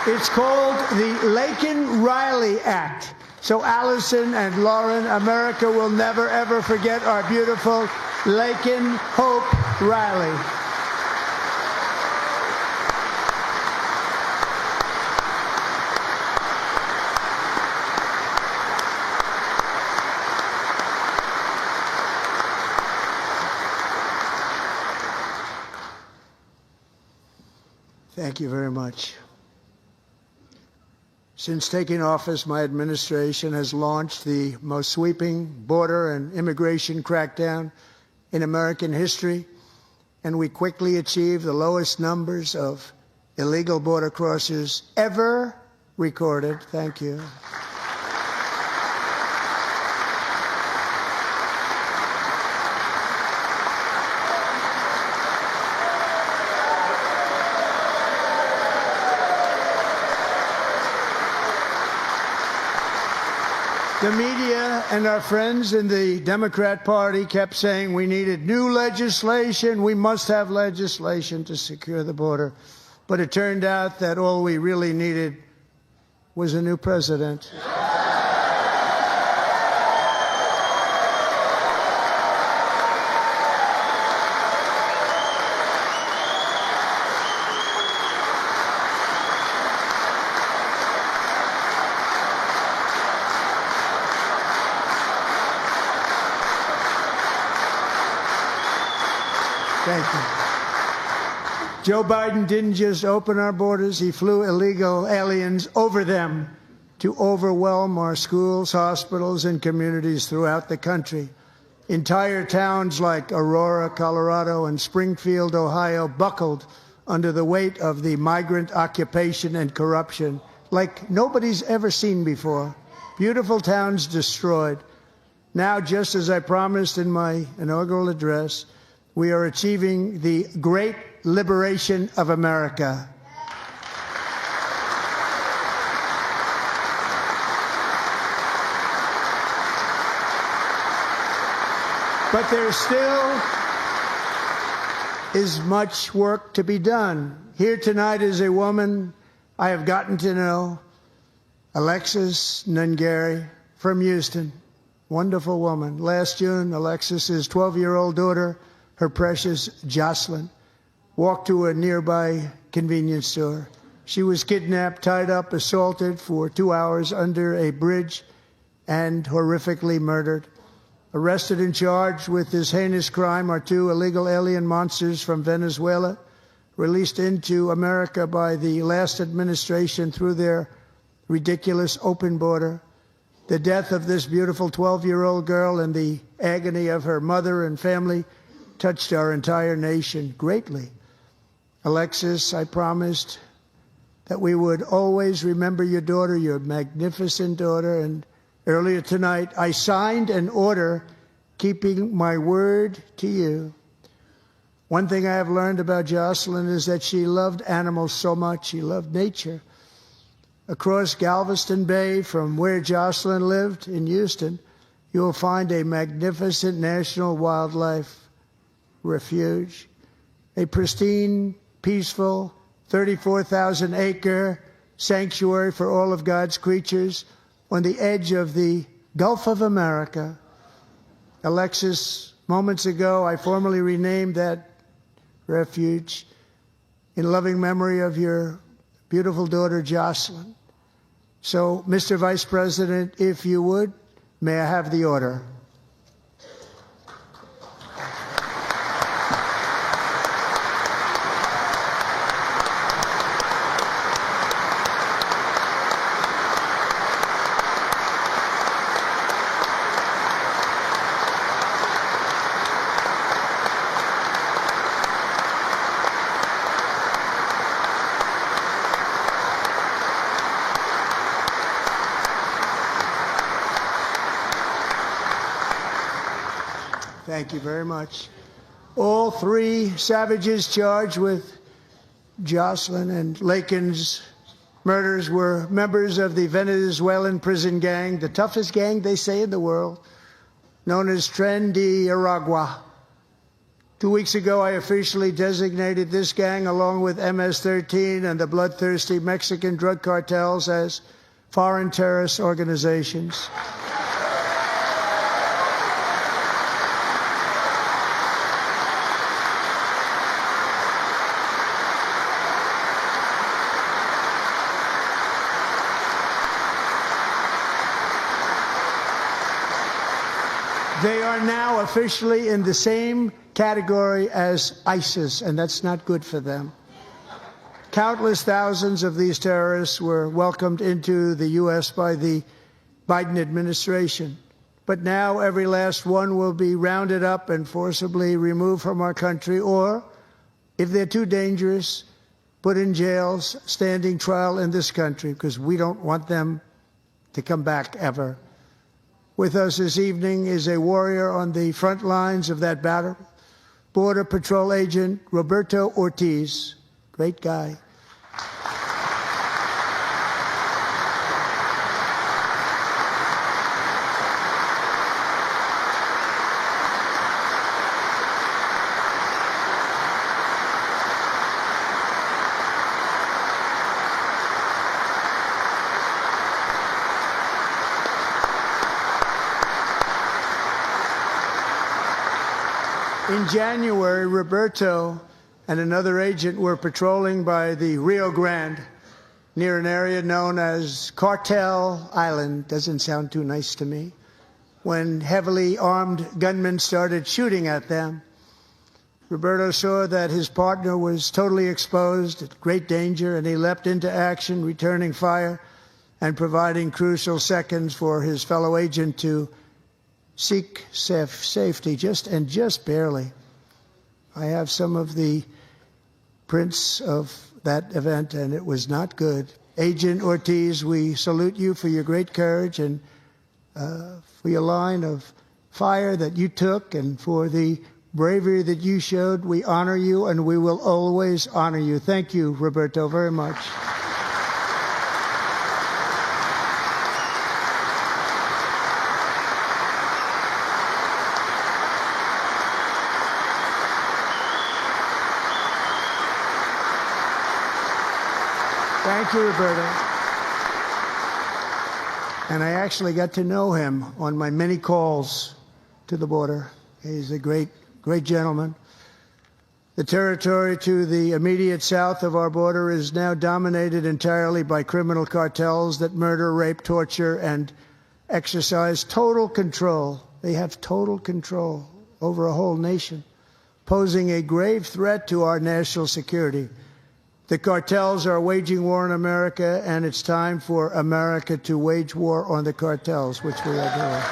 It's called the Laken-Riley Act. So Allison and Lauren, America will never, ever forget our beautiful Laken Hope Riley. Thank you very much. Since taking office, my administration has launched the most sweeping border and immigration crackdown in American history, and we quickly achieved the lowest numbers of illegal border crossers ever recorded. Thank you. The media and our friends in the Democrat Party kept saying we needed new legislation. We must have legislation to secure the border. But it turned out that all we really needed was a new president. Thank you. Joe Biden didn't just open our borders, he flew illegal aliens over them to overwhelm our schools, hospitals, and communities throughout the country. Entire towns like Aurora, Colorado, and Springfield, Ohio, buckled under the weight of the migrant occupation and corruption like nobody's ever seen before. Beautiful towns destroyed. Now, just as I promised in my inaugural address, we are achieving the great liberation of America. But there still is much work to be done. Here tonight is a woman I have gotten to know Alexis Nungary from Houston. Wonderful woman. Last June, Alexis's 12-year-old daughter, her precious Jocelyn, walked to a nearby convenience store. She was kidnapped, tied up, assaulted for 2 hours under a bridge, and horrifically murdered. Arrested and charged with this heinous crime are 2 illegal alien monsters from Venezuela, released into America by the last administration through their ridiculous open border. The death of this beautiful 12-year-old girl and the agony of her mother and family touched our entire nation greatly. Alexis, I promised that we would always remember your daughter, your magnificent daughter, and earlier tonight I signed an order keeping my word to you. One thing I have learned about Jocelyn is that she loved animals so much. She loved nature. Across Galveston Bay, from where Jocelyn lived in Houston, you will find a magnificent national wildlife refuge, a pristine, peaceful, 34,000-acre sanctuary for all of God's creatures on the edge of the Gulf of America. Alexis, moments ago, I formally renamed that refuge in loving memory of your beautiful daughter, Jocelyn. So, Mr. Vice President, if you would, may I have the order? Thank you very much. All 3 savages charged with Jocelyn and Lakin's murders were members of the Venezuelan prison gang, the toughest gang, they say, in the world, known as Tren de Aragua. 2 weeks ago, I officially designated this gang, along with MS-13 and the bloodthirsty Mexican drug cartels, as foreign terrorist organizations. They are now officially in the same category as ISIS, and that's not good for them. Countless thousands of these terrorists were welcomed into the U.S. by the Biden administration. But now every last one will be rounded up and forcibly removed from our country, or, if they're too dangerous, put in jails, standing trial in this country, because we don't want them to come back ever. With us this evening is a warrior on the front lines of that battle, Border Patrol Agent Roberto Ortiz. Great guy. In January, Roberto and another agent were patrolling by the Rio Grande near an area known as Cartel Island. Doesn't sound too nice to me. When heavily armed gunmen started shooting at them, Roberto saw that his partner was totally exposed, at great danger, and he leapt into action, returning fire and providing crucial seconds for his fellow agent to seek safety, just barely. I have some of the prints of that event, and it was not good. Agent Ortiz, we salute you for your great courage and for your line of fire that you took and for the bravery that you showed. We honor you, and we will always honor you. Thank you, Roberto, very much. Thank you, Roberto. And I actually got to know him on my many calls to the border. He's a great, great gentleman. The territory to the immediate south of our border is now dominated entirely by criminal cartels that murder, rape, torture, and exercise total control. They have total control over a whole nation, posing a grave threat to our national security. The cartels are waging war in America, and it's time for America to wage war on the cartels, which we are doing.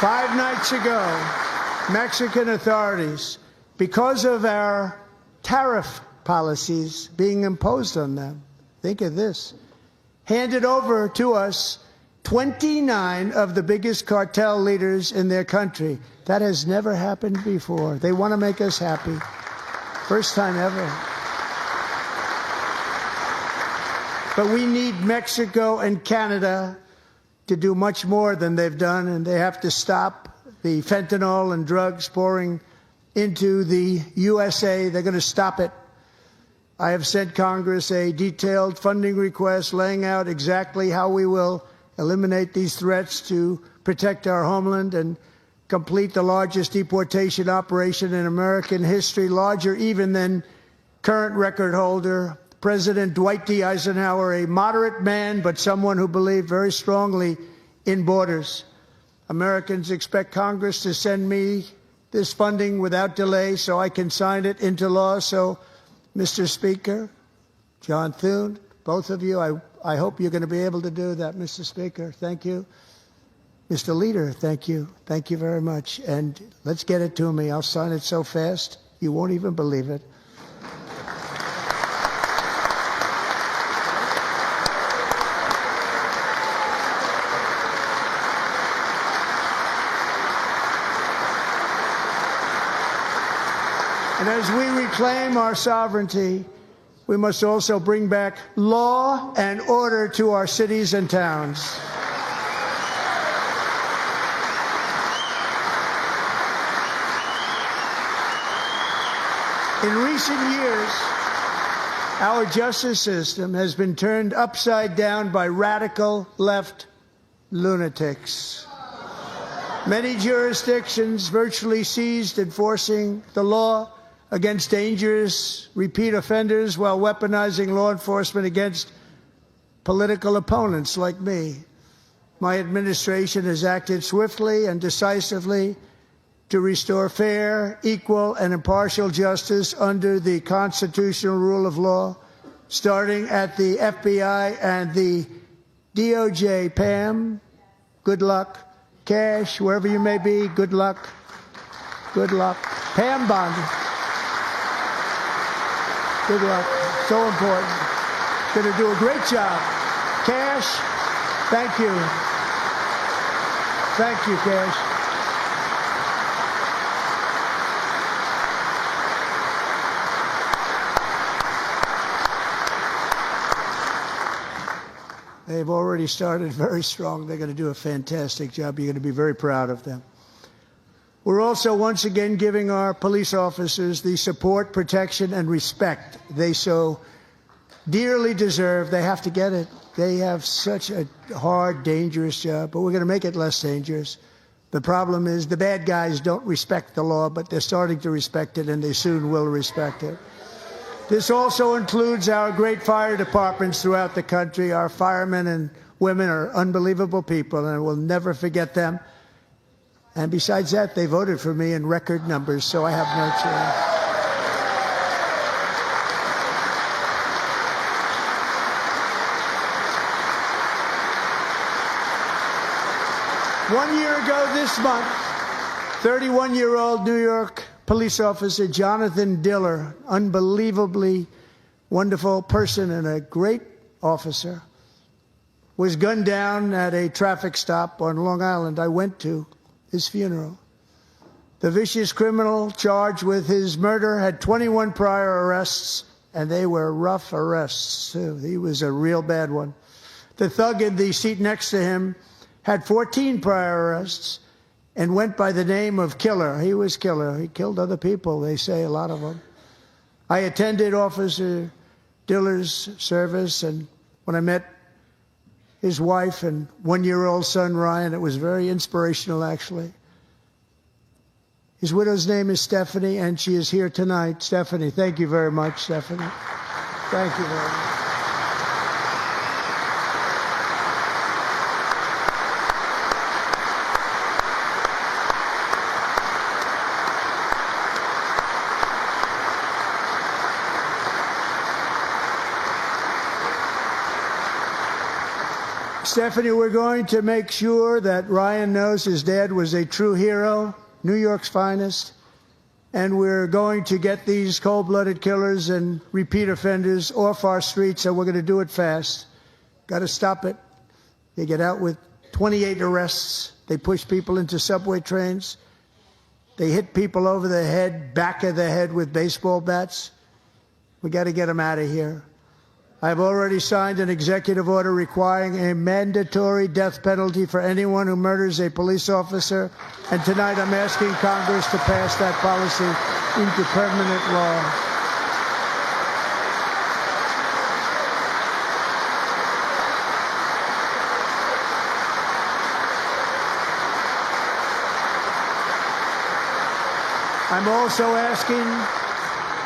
Five nights ago, Mexican authorities, because of our tariff policies being imposed on them, think of this, handed over to us 29 of the biggest cartel leaders in their country. That has never happened before. They want to make us happy. First time ever. But we need Mexico and Canada to do much more than they've done, and they have to stop the fentanyl and drugs pouring into the USA. They're going to stop it. I have sent Congress a detailed funding request laying out exactly how we will eliminate these threats to protect our homeland and complete the largest deportation operation in American history, larger even than current record holder President Dwight D. Eisenhower, a moderate man, but someone who believed very strongly in borders. Americans expect Congress to send me this funding without delay so I can sign it into law. So, Mr. Speaker, John Thune, both of you, I hope you're going to be able to do that, Mr. Speaker. Thank you. Mr. Leader, thank you. Thank you very much. And let's get it to me. I'll sign it so fast, you won't even believe it. And as we reclaim our sovereignty, we must also bring back law and order to our cities and towns. In recent years, our justice system has been turned upside down by radical left lunatics. Many jurisdictions virtually ceased enforcing the law against dangerous repeat offenders while weaponizing law enforcement against political opponents like me. My administration has acted swiftly and decisively to restore fair, equal, and impartial justice under the constitutional rule of law, starting at the FBI and the DOJ. Pam, good luck. Cash, wherever you may be, good luck. Good luck. Pam Bondi. Good luck. So important. Going to do a great job. Cash, thank you. Thank you, Cash. They've already started very strong. They're going to do a fantastic job. You're going to be very proud of them. We're also once again giving our police officers the support, protection, and respect they so dearly deserve. They have to get it. They have such a hard, dangerous job, but we're going to make it less dangerous. The problem is the bad guys don't respect the law, but they're starting to respect it, and they soon will respect it. This also includes our great fire departments throughout the country. Our firemen and women are unbelievable people, and I will never forget them. And besides that, they voted for me in record numbers, so I have no choice. One year ago this month, 31-year-old New York police officer Jonathan Diller, unbelievably wonderful person and a great officer, was gunned down at a traffic stop on Long Island. I went to his funeral. The vicious criminal charged with his murder had 21 prior arrests, and they were rough arrests, too. He was a real bad one. The thug in the seat next to him had 14 prior arrests, and went by the name of Killer. He was Killer. He killed other people, they say, a lot of them. I attended Officer Diller's service, and when I met his wife and one-year-old son, Ryan, it was very inspirational, actually. His widow's name is Stephanie, and she is here tonight. Stephanie, thank you very much, Stephanie. Thank you very much. Stephanie, we're going to make sure that Ryan knows his dad was a true hero, New York's finest, and we're going to get these cold-blooded killers and repeat offenders off our streets, and we're going to do it fast. Got to stop it. They get out with 28 arrests. They push people into subway trains. They hit people over the head, back of the head with baseball bats. We got to get them out of here. I've already signed an executive order requiring a mandatory death penalty for anyone who murders a police officer, and tonight I'm asking Congress to pass that policy into permanent law. I'm also asking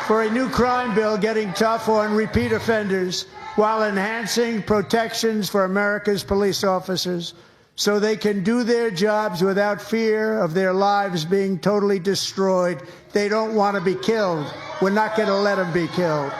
for a new crime bill getting tough on repeat offenders while enhancing protections for America's police officers so they can do their jobs without fear of their lives being totally destroyed. They don't want to be killed. We're not going to let them be killed.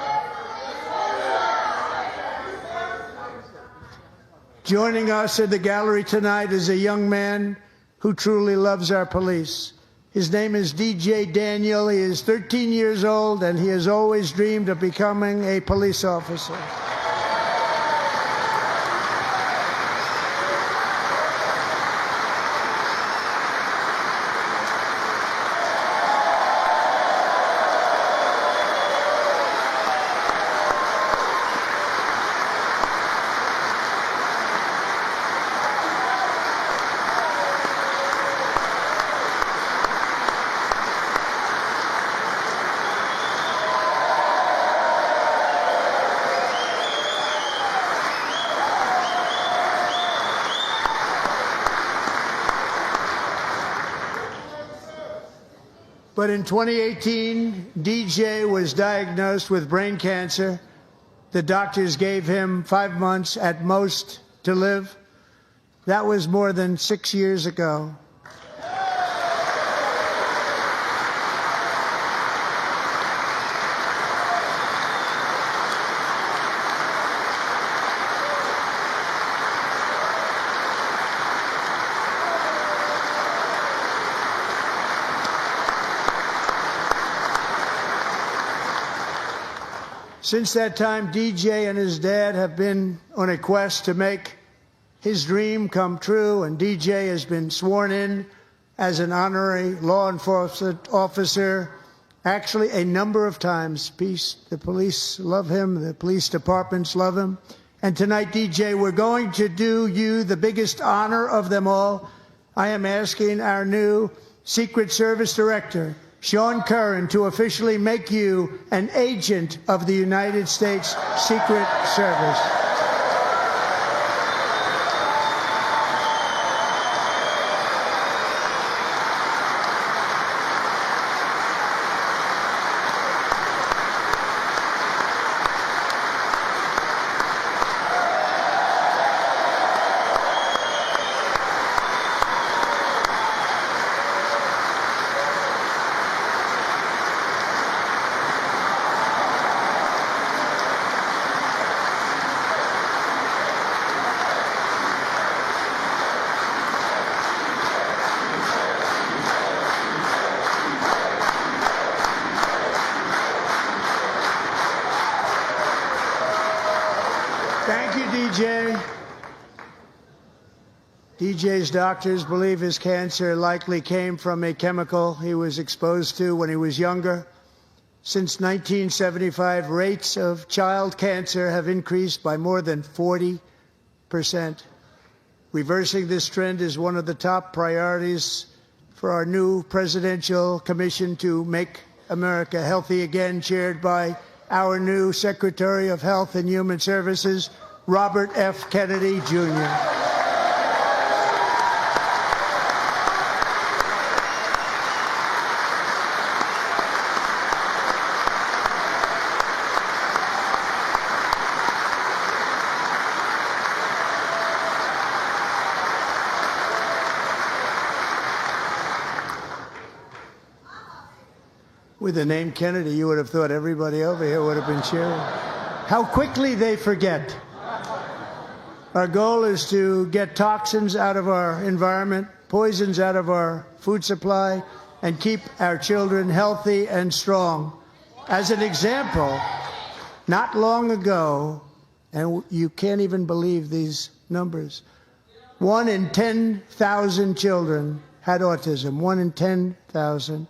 Joining us in the gallery tonight is a young man who truly loves our police. His name is DJ Daniel. He is 13 years old, and he has always dreamed of becoming a police officer. But in 2018, DJ was diagnosed with brain cancer. The doctors gave him 5 months at most to live. That was more than 6 years ago. Since that time, DJ and his dad have been on a quest to make his dream come true, and DJ has been sworn in as an honorary law enforcement officer, actually a number of times. The police love him, the police departments love him. And tonight, DJ, we're going to do you the biggest honor of them all. I am asking our new Secret Service Director, Sean Curran, to officially make you an agent of the United States Secret Service. Thank you, DJ. DJ's doctors believe his cancer likely came from a chemical he was exposed to when he was younger. Since 1975, rates of child cancer have increased by more than 40%. Reversing this trend is one of the top priorities for our new presidential commission to make America healthy again, chaired by our new Secretary of Health and Human Services, Robert F. Kennedy, Jr. With the name Kennedy, you would have thought everybody over here would have been cheering. How quickly they forget. Our goal is to get toxins out of our environment, poisons out of our food supply, and keep our children healthy and strong. As an example, not long ago, and you can't even believe these numbers, 1 in 10,000 children had autism, 1 in 10,000.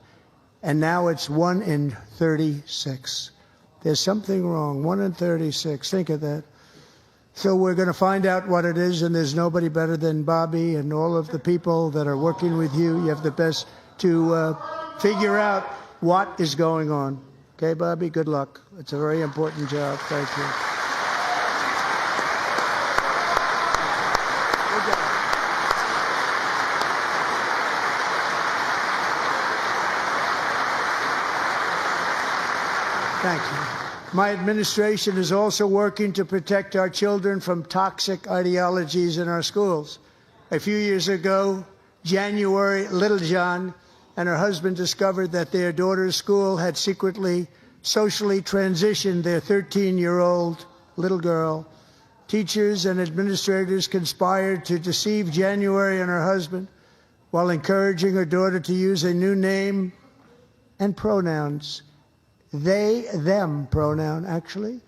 And now it's 1 in 36. There's something wrong. 1 in 36. Think of that. So we're going to find out what it is, and there's nobody better than Bobby and all of the people that are working with you. You have the best to figure out what is going on. Okay, Bobby? Good luck. It's a very important job. Thank you. Thank you. My administration is also working to protect our children from toxic ideologies in our schools. A few years ago, January Littlejohn and her husband discovered that their daughter's school had secretly socially transitioned their 13-year-old little girl. Teachers and administrators conspired to deceive January and her husband while encouraging her daughter to use a new name and pronouns. They, them pronoun, actually,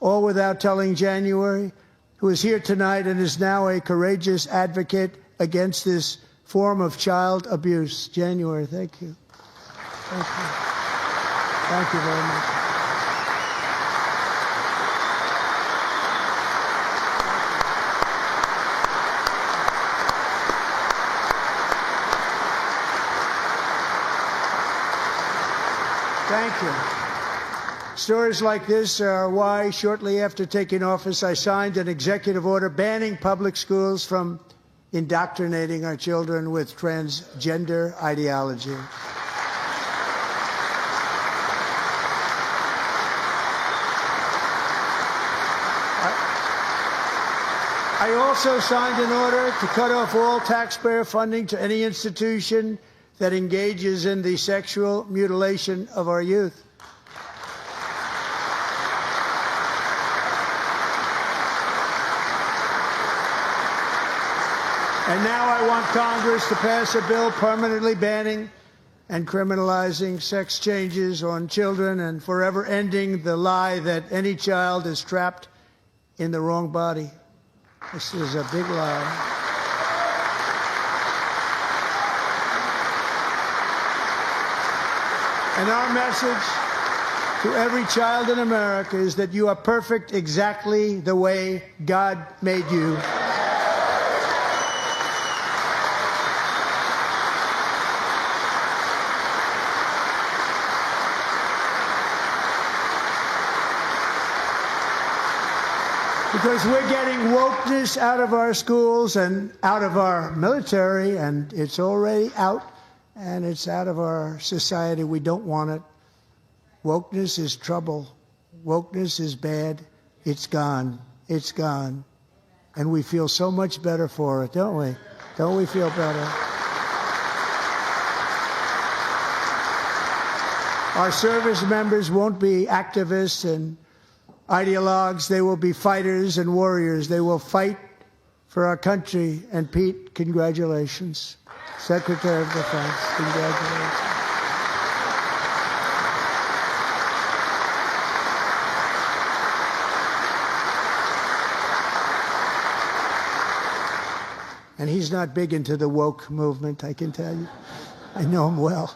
all without telling January, who is here tonight and is now a courageous advocate against this form of child abuse. January, thank you. Thank you. Thank you very much. Thank you. Stories like this are why, shortly after taking office, I signed an executive order banning public schools from indoctrinating our children with transgender ideology. I also signed an order to cut off all taxpayer funding to any institution that engages in the sexual mutilation of our youth. And now I want Congress to pass a bill permanently banning and criminalizing sex changes on children and forever ending the lie that any child is trapped in the wrong body. This is a big lie. And our message to every child in America is that you are perfect exactly the way God made you. Because we're getting wokeness out of our schools and out of our military, and it's already out, and it's out of our society. We don't want it. Wokeness is trouble. Wokeness is bad. It's gone. It's gone. And we feel so much better for it, don't we? Don't we feel better? Our service members won't be activists and ideologues. They will be fighters and warriors. They will fight for our country. And Pete, congratulations. Secretary of Defense, congratulations. And he's not big into the woke movement, I can tell you. I know him well.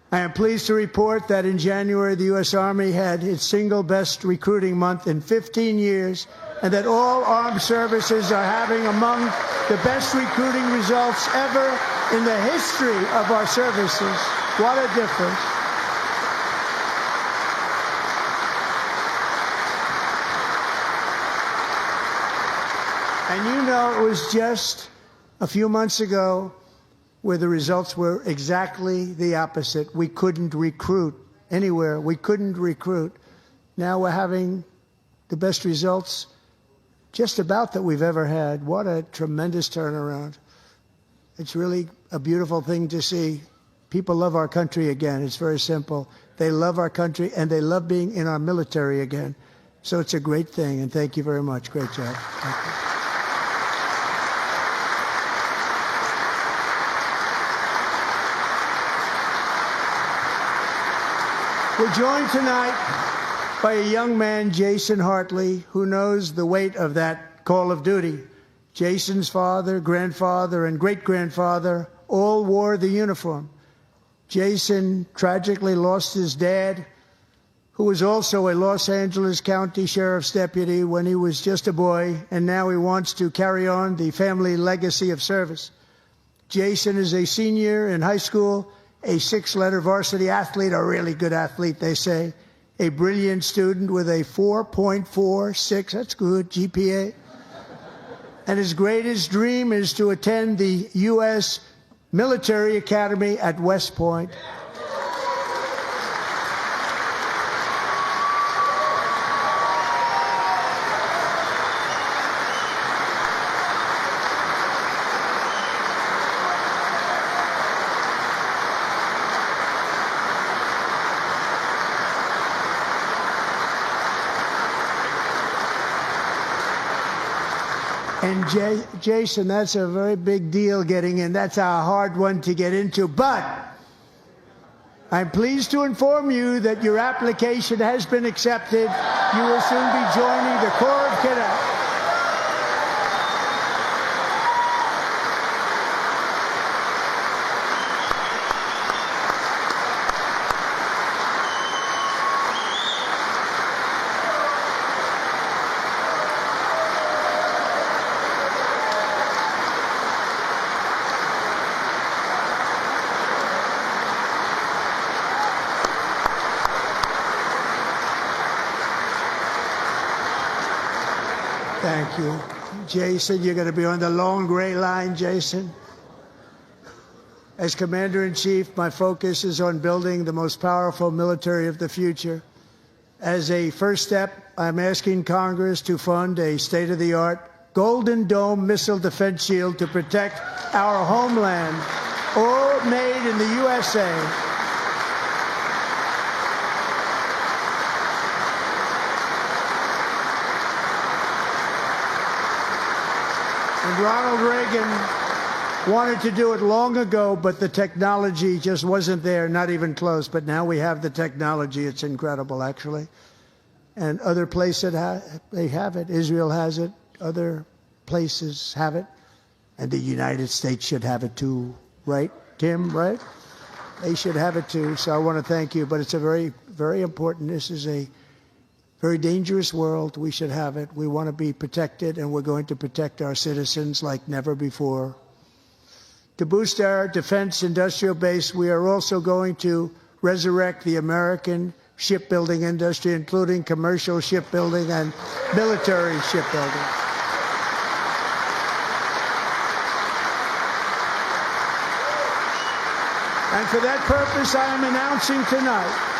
I am pleased to report that in January, the U.S. Army had its single best recruiting month in 15 years, and that all armed services are having among the best recruiting results ever in the history of our services. What a difference. And you know, it was just a few months ago where the results were exactly the opposite. We couldn't recruit anywhere. We couldn't recruit. Now we're having the best results just about that we've ever had. What a tremendous turnaround. It's really a beautiful thing to see. People love our country again. It's very simple. They love our country, and they love being in our military again. So it's a great thing, and thank you very much. Great job. Thank you. We're joined tonight by a young man, Jason Hartley, who knows the weight of that call of duty. Jason's father, grandfather, and great-grandfather all wore the uniform. Jason tragically lost his dad, who was also a Los Angeles County Sheriff's deputy when he was just a boy, and now he wants to carry on the family legacy of service. Jason is a senior in high school, a six-letter varsity athlete, a really good athlete, they say, a brilliant student with a 4.46, that's good, GPA. And his greatest dream is to attend the U.S. Military Academy at West Point. And Jason, that's a very big deal getting in. That's a hard one to get into. But I'm pleased to inform you that your application has been accepted. You will soon be joining the Corps of Cadets. Thank you. Jason, you're going to be on the long gray line, Jason. As Commander-in-Chief, my focus is on building the most powerful military of the future. As a first step, I'm asking Congress to fund a state-of-the-art Golden Dome missile defense shield to protect our homeland, all made in the USA. And Ronald Reagan wanted to do it long ago, but the technology just wasn't there, not even close. But now we have the technology. It's incredible, actually. And other places, they have it. Israel has it. Other places have it. And the United States should have it too, right, Tim, right? They should have it too. So I want to thank you. But it's a very, very important. This is a very dangerous world. We should have it. We want to be protected, and we're going to protect our citizens like never before. To boost our defense industrial base, we are also going to resurrect the American shipbuilding industry, including commercial shipbuilding and military shipbuilding. And for that purpose, I am announcing tonight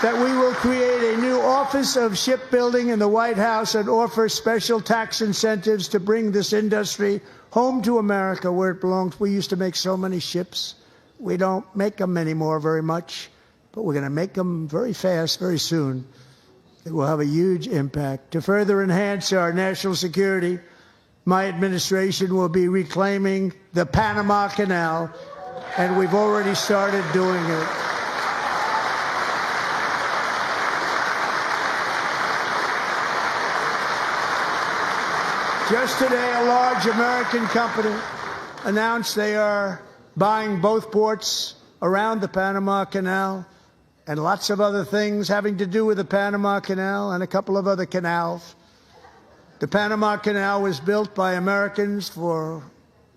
that we will create a new Office of Shipbuilding in the White House and offer special tax incentives to bring this industry home to America where it belongs. We used to make so many ships. We don't make them anymore very much, but we're going to make them very fast, very soon. It will have a huge impact. To further enhance our national security, my administration will be reclaiming the Panama Canal, and we've already started doing it. Just today, a large American company announced they are buying both ports around the Panama Canal and lots of other things having to do with the Panama Canal and a couple of other canals. The Panama Canal was built by Americans for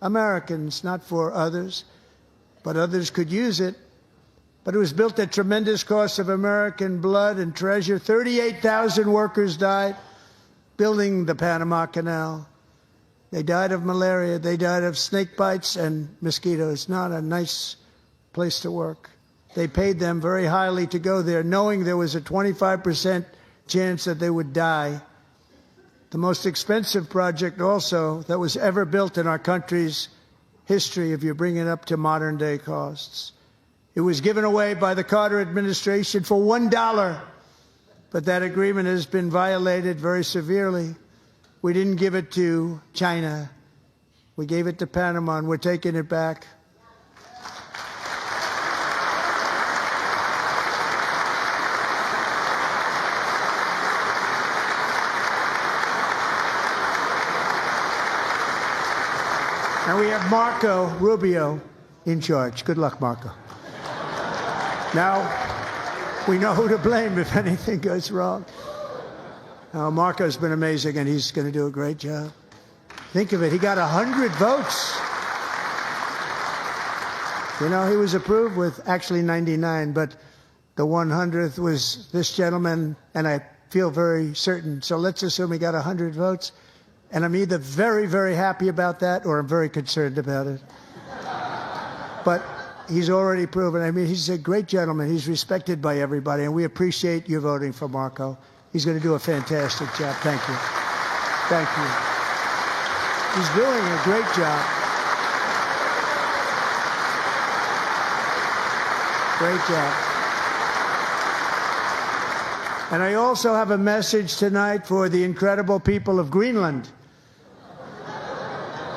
Americans, not for others, but others could use it. But it was built at tremendous cost of American blood and treasure. 38,000 workers died building the Panama Canal. They died of malaria. They died of snake bites and mosquitoes. Not a nice place to work. They paid them very highly to go there, knowing there was a 25% chance that they would die. The most expensive project also that was ever built in our country's history, if you bring it up to modern day costs. It was given away by the Carter administration for $1, but that agreement has been violated very severely. We didn't give it to China. We gave it to Panama, and we're taking it back. And we have Marco Rubio in charge. Good luck, Marco. Now, we know who to blame if anything goes wrong. Marco's been amazing, and he's going to do a great job. Think of it. He got 100 votes. You know, he was approved with actually 99, but the 100th was this gentleman, and I feel very certain. So let's assume he got 100 votes. And I'm either very, very happy about that or I'm very concerned about it. But he's already proven. I mean, he's a great gentleman. He's respected by everybody, and we appreciate you voting for Marco. He's going to do a fantastic job. Thank you. Thank you. He's doing a great job. Great job. And I also have a message tonight for the incredible people of Greenland.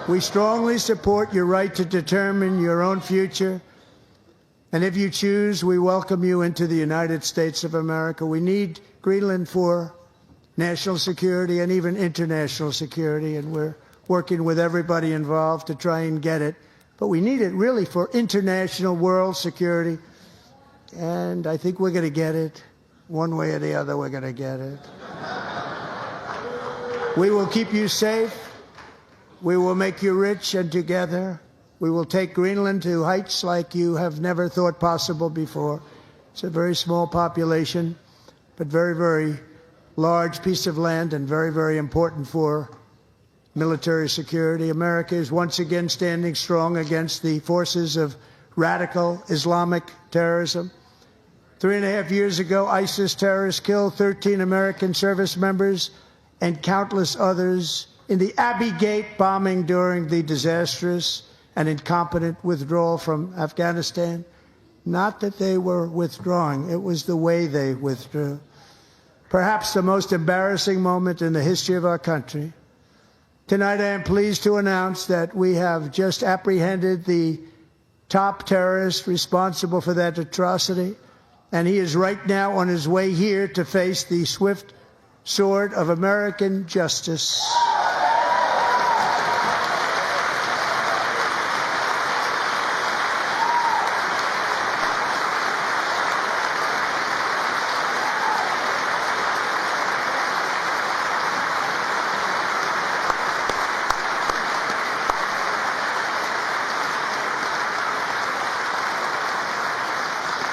We strongly support your right to determine your own future. And if you choose, we welcome you into the United States of America. We need Greenland for national security and even international security, and we're working with everybody involved to try and get it. But we need it really for international world security, and I think we're going to get it. One way or the other, we're going to get it. We will keep you safe. We will make you rich, and together we will take Greenland to heights like you have never thought possible before. It's a very small population, but very, very large piece of land and very, very important for military security. America is once again standing strong against the forces of radical Islamic terrorism. 3.5 years ago, ISIS terrorists killed 13 American service members and countless others in the Abbey Gate bombing during the disastrous and incompetent withdrawal from Afghanistan. Not that they were withdrawing, it was the way they withdrew. Perhaps the most embarrassing moment in the history of our country. Tonight, I am pleased to announce that we have just apprehended the top terrorist responsible for that atrocity, and he is right now on his way here to face the swift sword of American justice.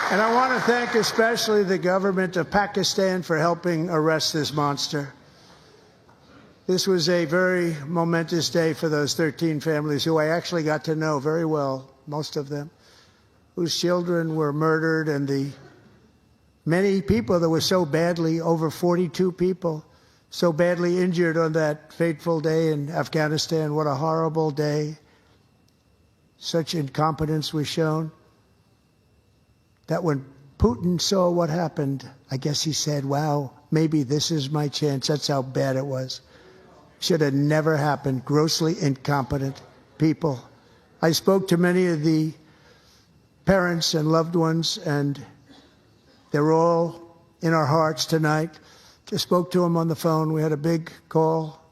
And I want to thank especially the government of Pakistan for helping arrest this monster. This was a very momentous day for those 13 families who I actually got to know very well, most of them, whose children were murdered, and the many people that were so badly, over 42 people, so badly injured on that fateful day in Afghanistan. What a horrible day. Such incompetence was shown. That when Putin saw what happened, I guess he said, wow, maybe this is my chance. That's how bad it was. Should have never happened. Grossly incompetent people. I spoke to many of the parents and loved ones, and they're all in our hearts tonight. Just spoke to them on the phone. We had a big call.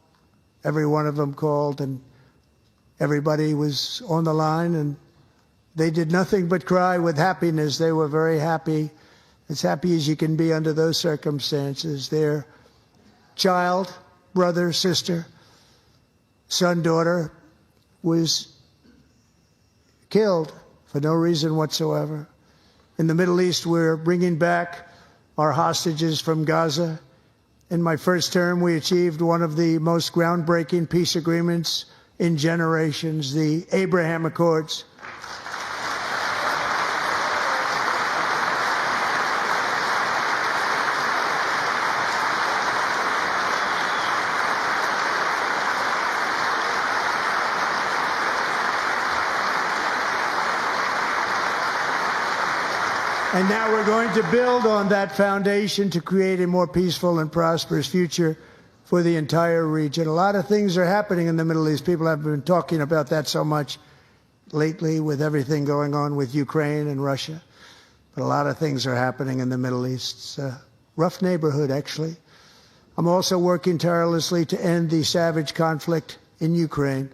Every one of them called, and everybody was on the line, and they did nothing but cry with happiness. They were very happy, as happy as you can be under those circumstances. Their child brother, sister, son, daughter was killed for no reason whatsoever. In the Middle East, we're bringing back our hostages from Gaza. In my first term, we achieved one of the most groundbreaking peace agreements in generations, the Abraham Accords. And now we're going to build on that foundation to create a more peaceful and prosperous future for the entire region. A lot of things are happening in the Middle East. People have been talking about that so much lately with everything going on with Ukraine and Russia. But a lot of things are happening in the Middle East. It's a rough neighborhood, actually. I'm also working tirelessly to end the savage conflict in Ukraine.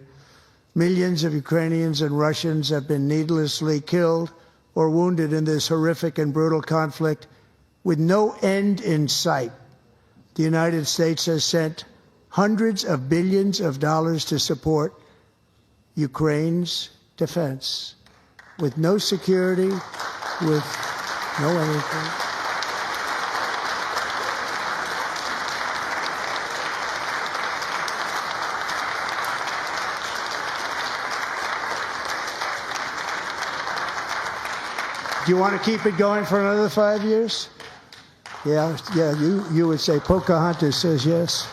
Millions of Ukrainians and Russians have been needlessly killed or wounded in this horrific and brutal conflict with no end in sight. The United States has sent hundreds of billions of dollars to support Ukraine's defense with no security, with no anything. Do you want to keep it going for another 5 years? Yeah, you would say Pocahontas says yes.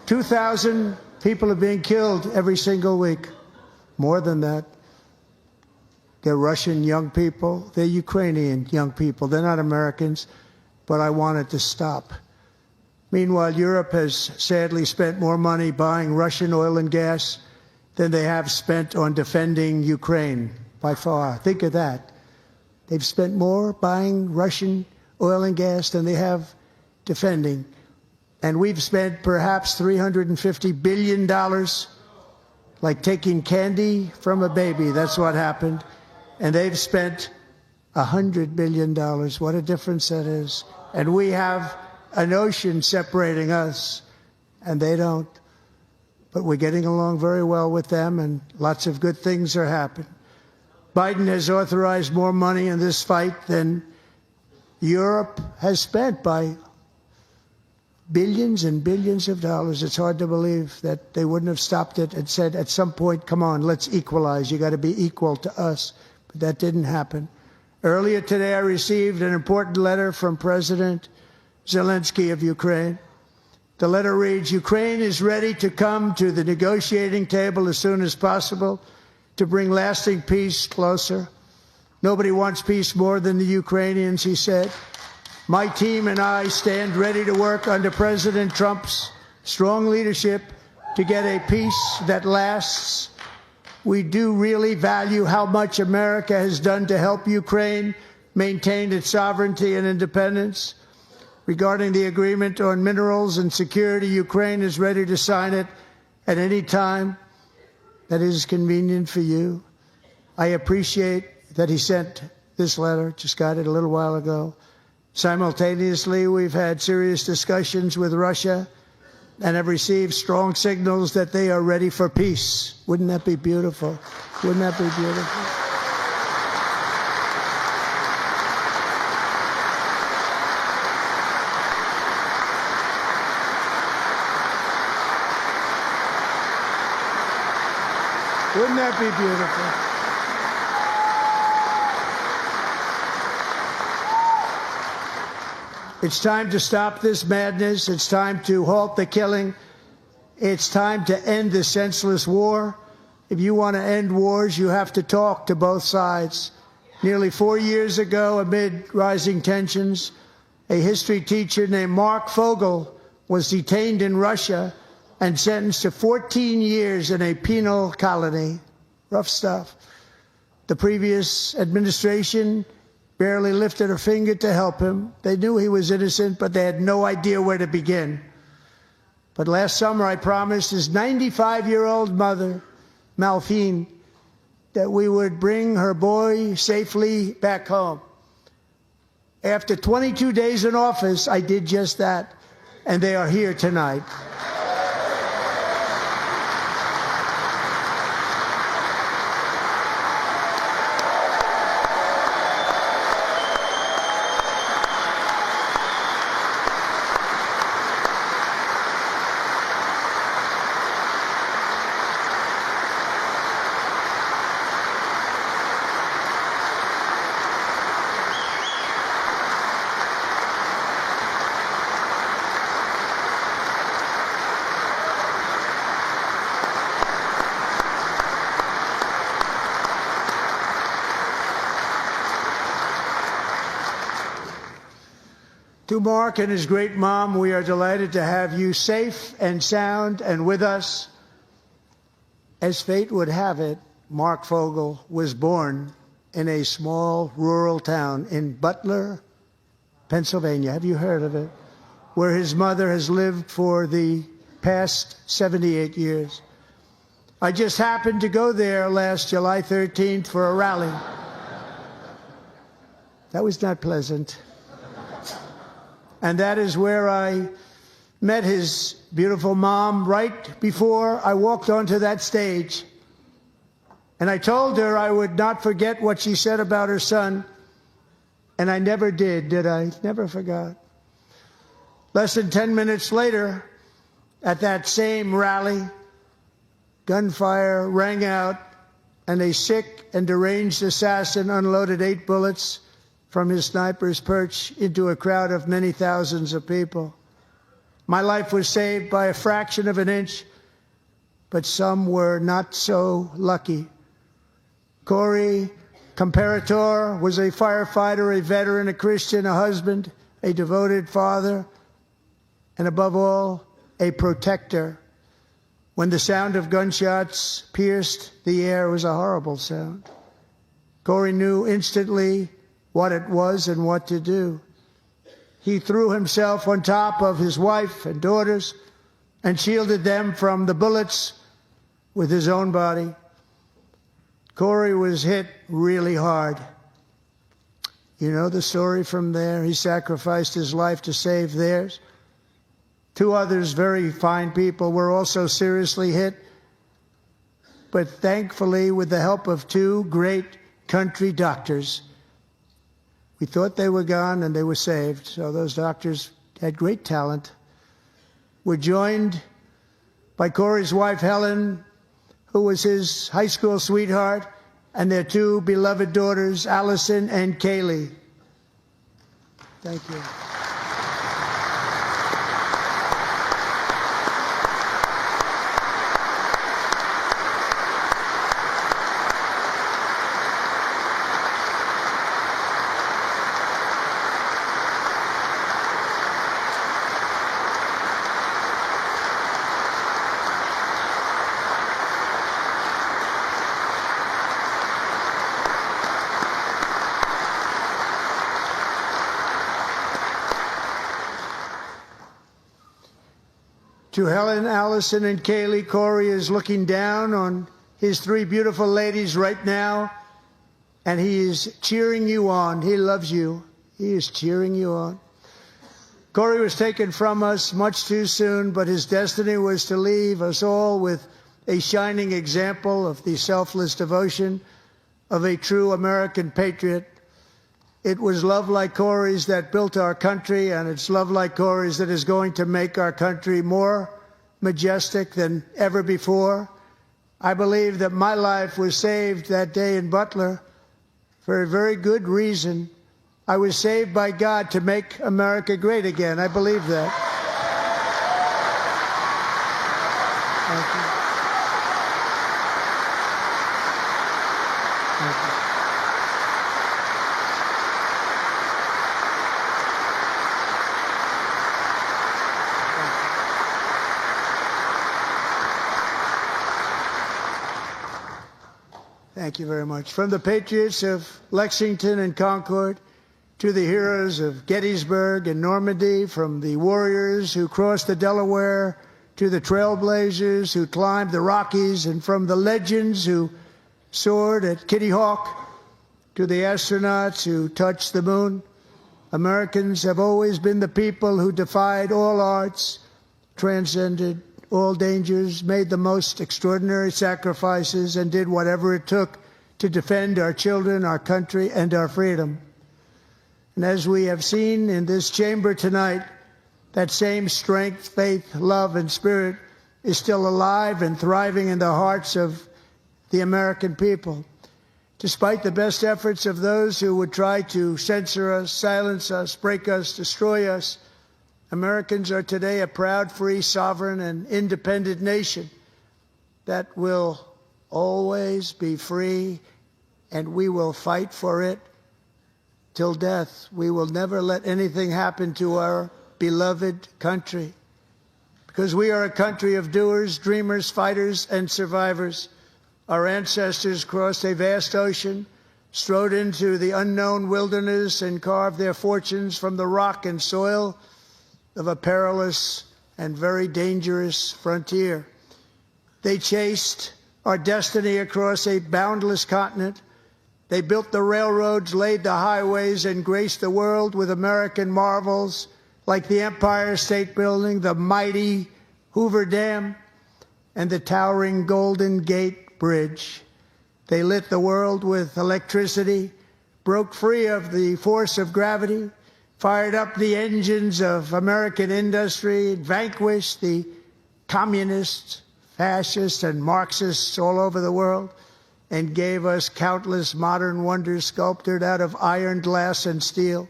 $2,000 people are being killed every single week. More than that. They're Russian young people. They're Ukrainian young people. They're not Americans. But I want it to stop. Meanwhile, Europe has sadly spent more money buying Russian oil and gas than they have spent on defending Ukraine, by far. Think of that. They've spent more buying Russian oil and gas than they have defending. And we've spent perhaps $350 billion, like taking candy from a baby. That's what happened. And they've spent $100 billion. What a difference that is. And we have an ocean separating us, and they don't. But we're getting along very well with them, and lots of good things are happening. Biden has authorized more money in this fight than Europe has spent by billions and billions of dollars. It's hard to believe that they wouldn't have stopped it and said at some point, come on, let's equalize. You got to be equal to us. But that didn't happen. Earlier today, I received an important letter from President Zelensky of Ukraine. The letter reads, Ukraine is ready to come to the negotiating table as soon as possible to bring lasting peace closer. Nobody wants peace more than the Ukrainians, he said. My team and I stand ready to work under President Trump's strong leadership to get a peace that lasts. We do really value how much America has done to help Ukraine maintain its sovereignty and independence. Regarding the agreement on minerals and security, Ukraine is ready to sign it at any time that is convenient for you. I appreciate that he sent this letter, just got it a little while ago. Simultaneously, we've had serious discussions with Russia and have received strong signals that they are ready for peace. Wouldn't that be beautiful? Wouldn't that be beautiful? Wouldn't that be beautiful? It's time to stop this madness. It's time to halt the killing. It's time to end this senseless war. If you want to end wars, you have to talk to both sides. Nearly 4 years ago, amid rising tensions, a history teacher named Mark Fogel was detained in Russia and sentenced to 14 years in a penal colony. Rough stuff. The previous administration barely lifted a finger to help him. They knew he was innocent, but they had no idea where to begin. But last summer, I promised his 95-year-old mother, Malphine, that we would bring her boy safely back home. After 22 days in office, I did just that, and they are here tonight. To Mark and his great mom, we are delighted to have you safe and sound and with us. As fate would have it, Mark Fogel was born in a small rural town in Butler, Pennsylvania. Have you heard of it? Where his mother has lived for the past 78 years. I just happened to go there last July 13th for a rally. That was not pleasant. And that is where I met his beautiful mom right before I walked onto that stage. And I told her I would not forget what she said about her son. And I never did I? Never forgot. Less than 10 minutes later, at that same rally, gunfire rang out, and a sick and deranged assassin unloaded 8 bullets from his sniper's perch into a crowd of many thousands of people. My life was saved by a fraction of an inch, but some were not so lucky. Corey Comparator was a firefighter, a veteran, a Christian, a husband, a devoted father, and above all, a protector. When the sound of gunshots pierced the air, it was a horrible sound. Corey knew instantly what it was and what to do. He threw himself on top of his wife and daughters and shielded them from the bullets with his own body. Corey was hit really hard. You know the story from there. He sacrificed his life to save theirs. 2 others, very fine people, were also seriously hit. But thankfully, with the help of 2 great country doctors, we thought they were gone and they were saved. So those doctors had great talent. We're joined by Corey's wife, Helen, who was his high school sweetheart, and their 2 beloved daughters, Allison and Kaylee. Thank you. To Helen, Allison, and Kaylee, Corey is looking down on his 3 beautiful ladies right now, and he is cheering you on. He loves you. He is cheering you on. Corey was taken from us much too soon, but his destiny was to leave us all with a shining example of the selfless devotion of a true American patriot. It was love like Corey's that built our country, and it's love like Corey's that is going to make our country more majestic than ever before. I believe that my life was saved that day in Butler for a very good reason. I was saved by God to make America great again. I believe that. Thank you. Thank you. Thank you very much. From the patriots of Lexington and Concord to the heroes of Gettysburg and Normandy, from the warriors who crossed the Delaware to the trailblazers who climbed the Rockies, and from the legends who soared at Kitty Hawk, to the astronauts who touched the moon. Americans have always been the people who defied all odds, transcended all dangers, made the most extraordinary sacrifices, and did whatever it took to defend our children, our country, and our freedom. And as we have seen in this chamber tonight, that same strength, faith, love, and spirit is still alive and thriving in the hearts of the American people. Despite the best efforts of those who would try to censor us, silence us, break us, destroy us, Americans are today a proud, free, sovereign, and independent nation that will always be free, and we will fight for it till death. We will never let anything happen to our beloved country, because we are a country of doers, dreamers, fighters, and survivors. Our ancestors crossed a vast ocean, strode into the unknown wilderness, and carved their fortunes from the rock and soil of a perilous and very dangerous frontier. They chased our destiny across a boundless continent. They built the railroads, laid the highways, and graced the world with American marvels like the Empire State Building, the mighty Hoover Dam, and the towering Golden Gate Bridge. They lit the world with electricity, broke free of the force of gravity, fired up the engines of American industry, vanquished the communists, fascists, and Marxists all over the world, and gave us countless modern wonders sculptured out of iron, glass, and steel.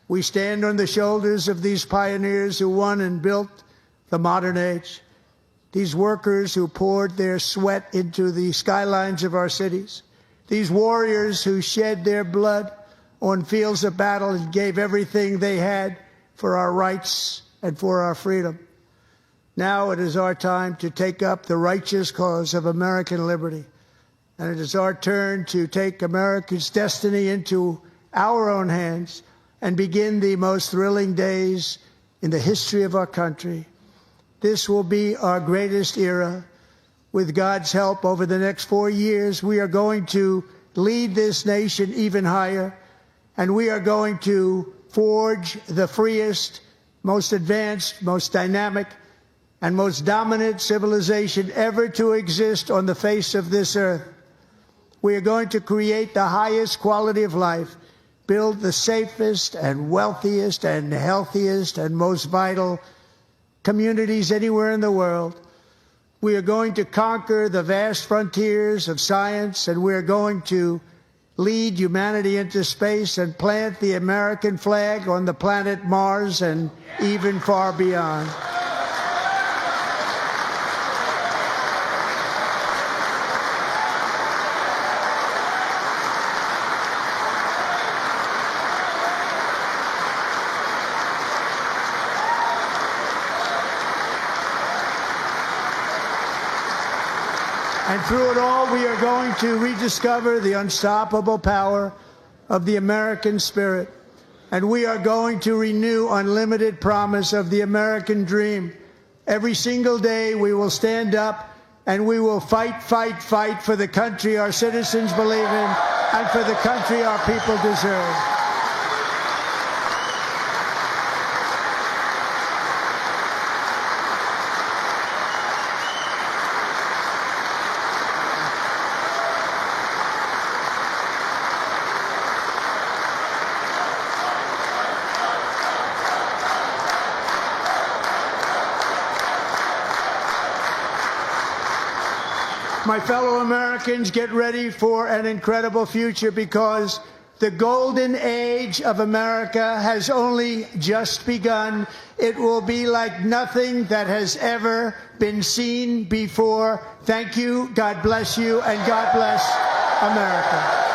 We stand on the shoulders of these pioneers who won and built the modern age, these workers who poured their sweat into the skylines of our cities, these warriors who shed their blood on fields of battle and gave everything they had for our rights and for our freedom. Now it is our time to take up the righteous cause of American liberty. And it is our turn to take America's destiny into our own hands and begin the most thrilling days in the history of our country. This will be our greatest era. With God's help, over the next 4 years, we are going to lead this nation even higher, and we are going to forge the freest, most advanced, most dynamic, and most dominant civilization ever to exist on the face of this earth. We are going to create the highest quality of life, build the safest and wealthiest and healthiest and most vital communities anywhere in the world. We are going to conquer the vast frontiers of science, and we are going to lead humanity into space and plant the American flag on the planet Mars and even far beyond. And through it all, we are going to rediscover the unstoppable power of the American spirit. And we are going to renew unlimited promise of the American dream. Every single day, we will stand up and we will fight, fight, fight for the country our citizens believe in and for the country our people deserve. My fellow Americans, get ready for an incredible future, because the golden age of America has only just begun. It will be like nothing that has ever been seen before. Thank you, God bless you, and God bless America.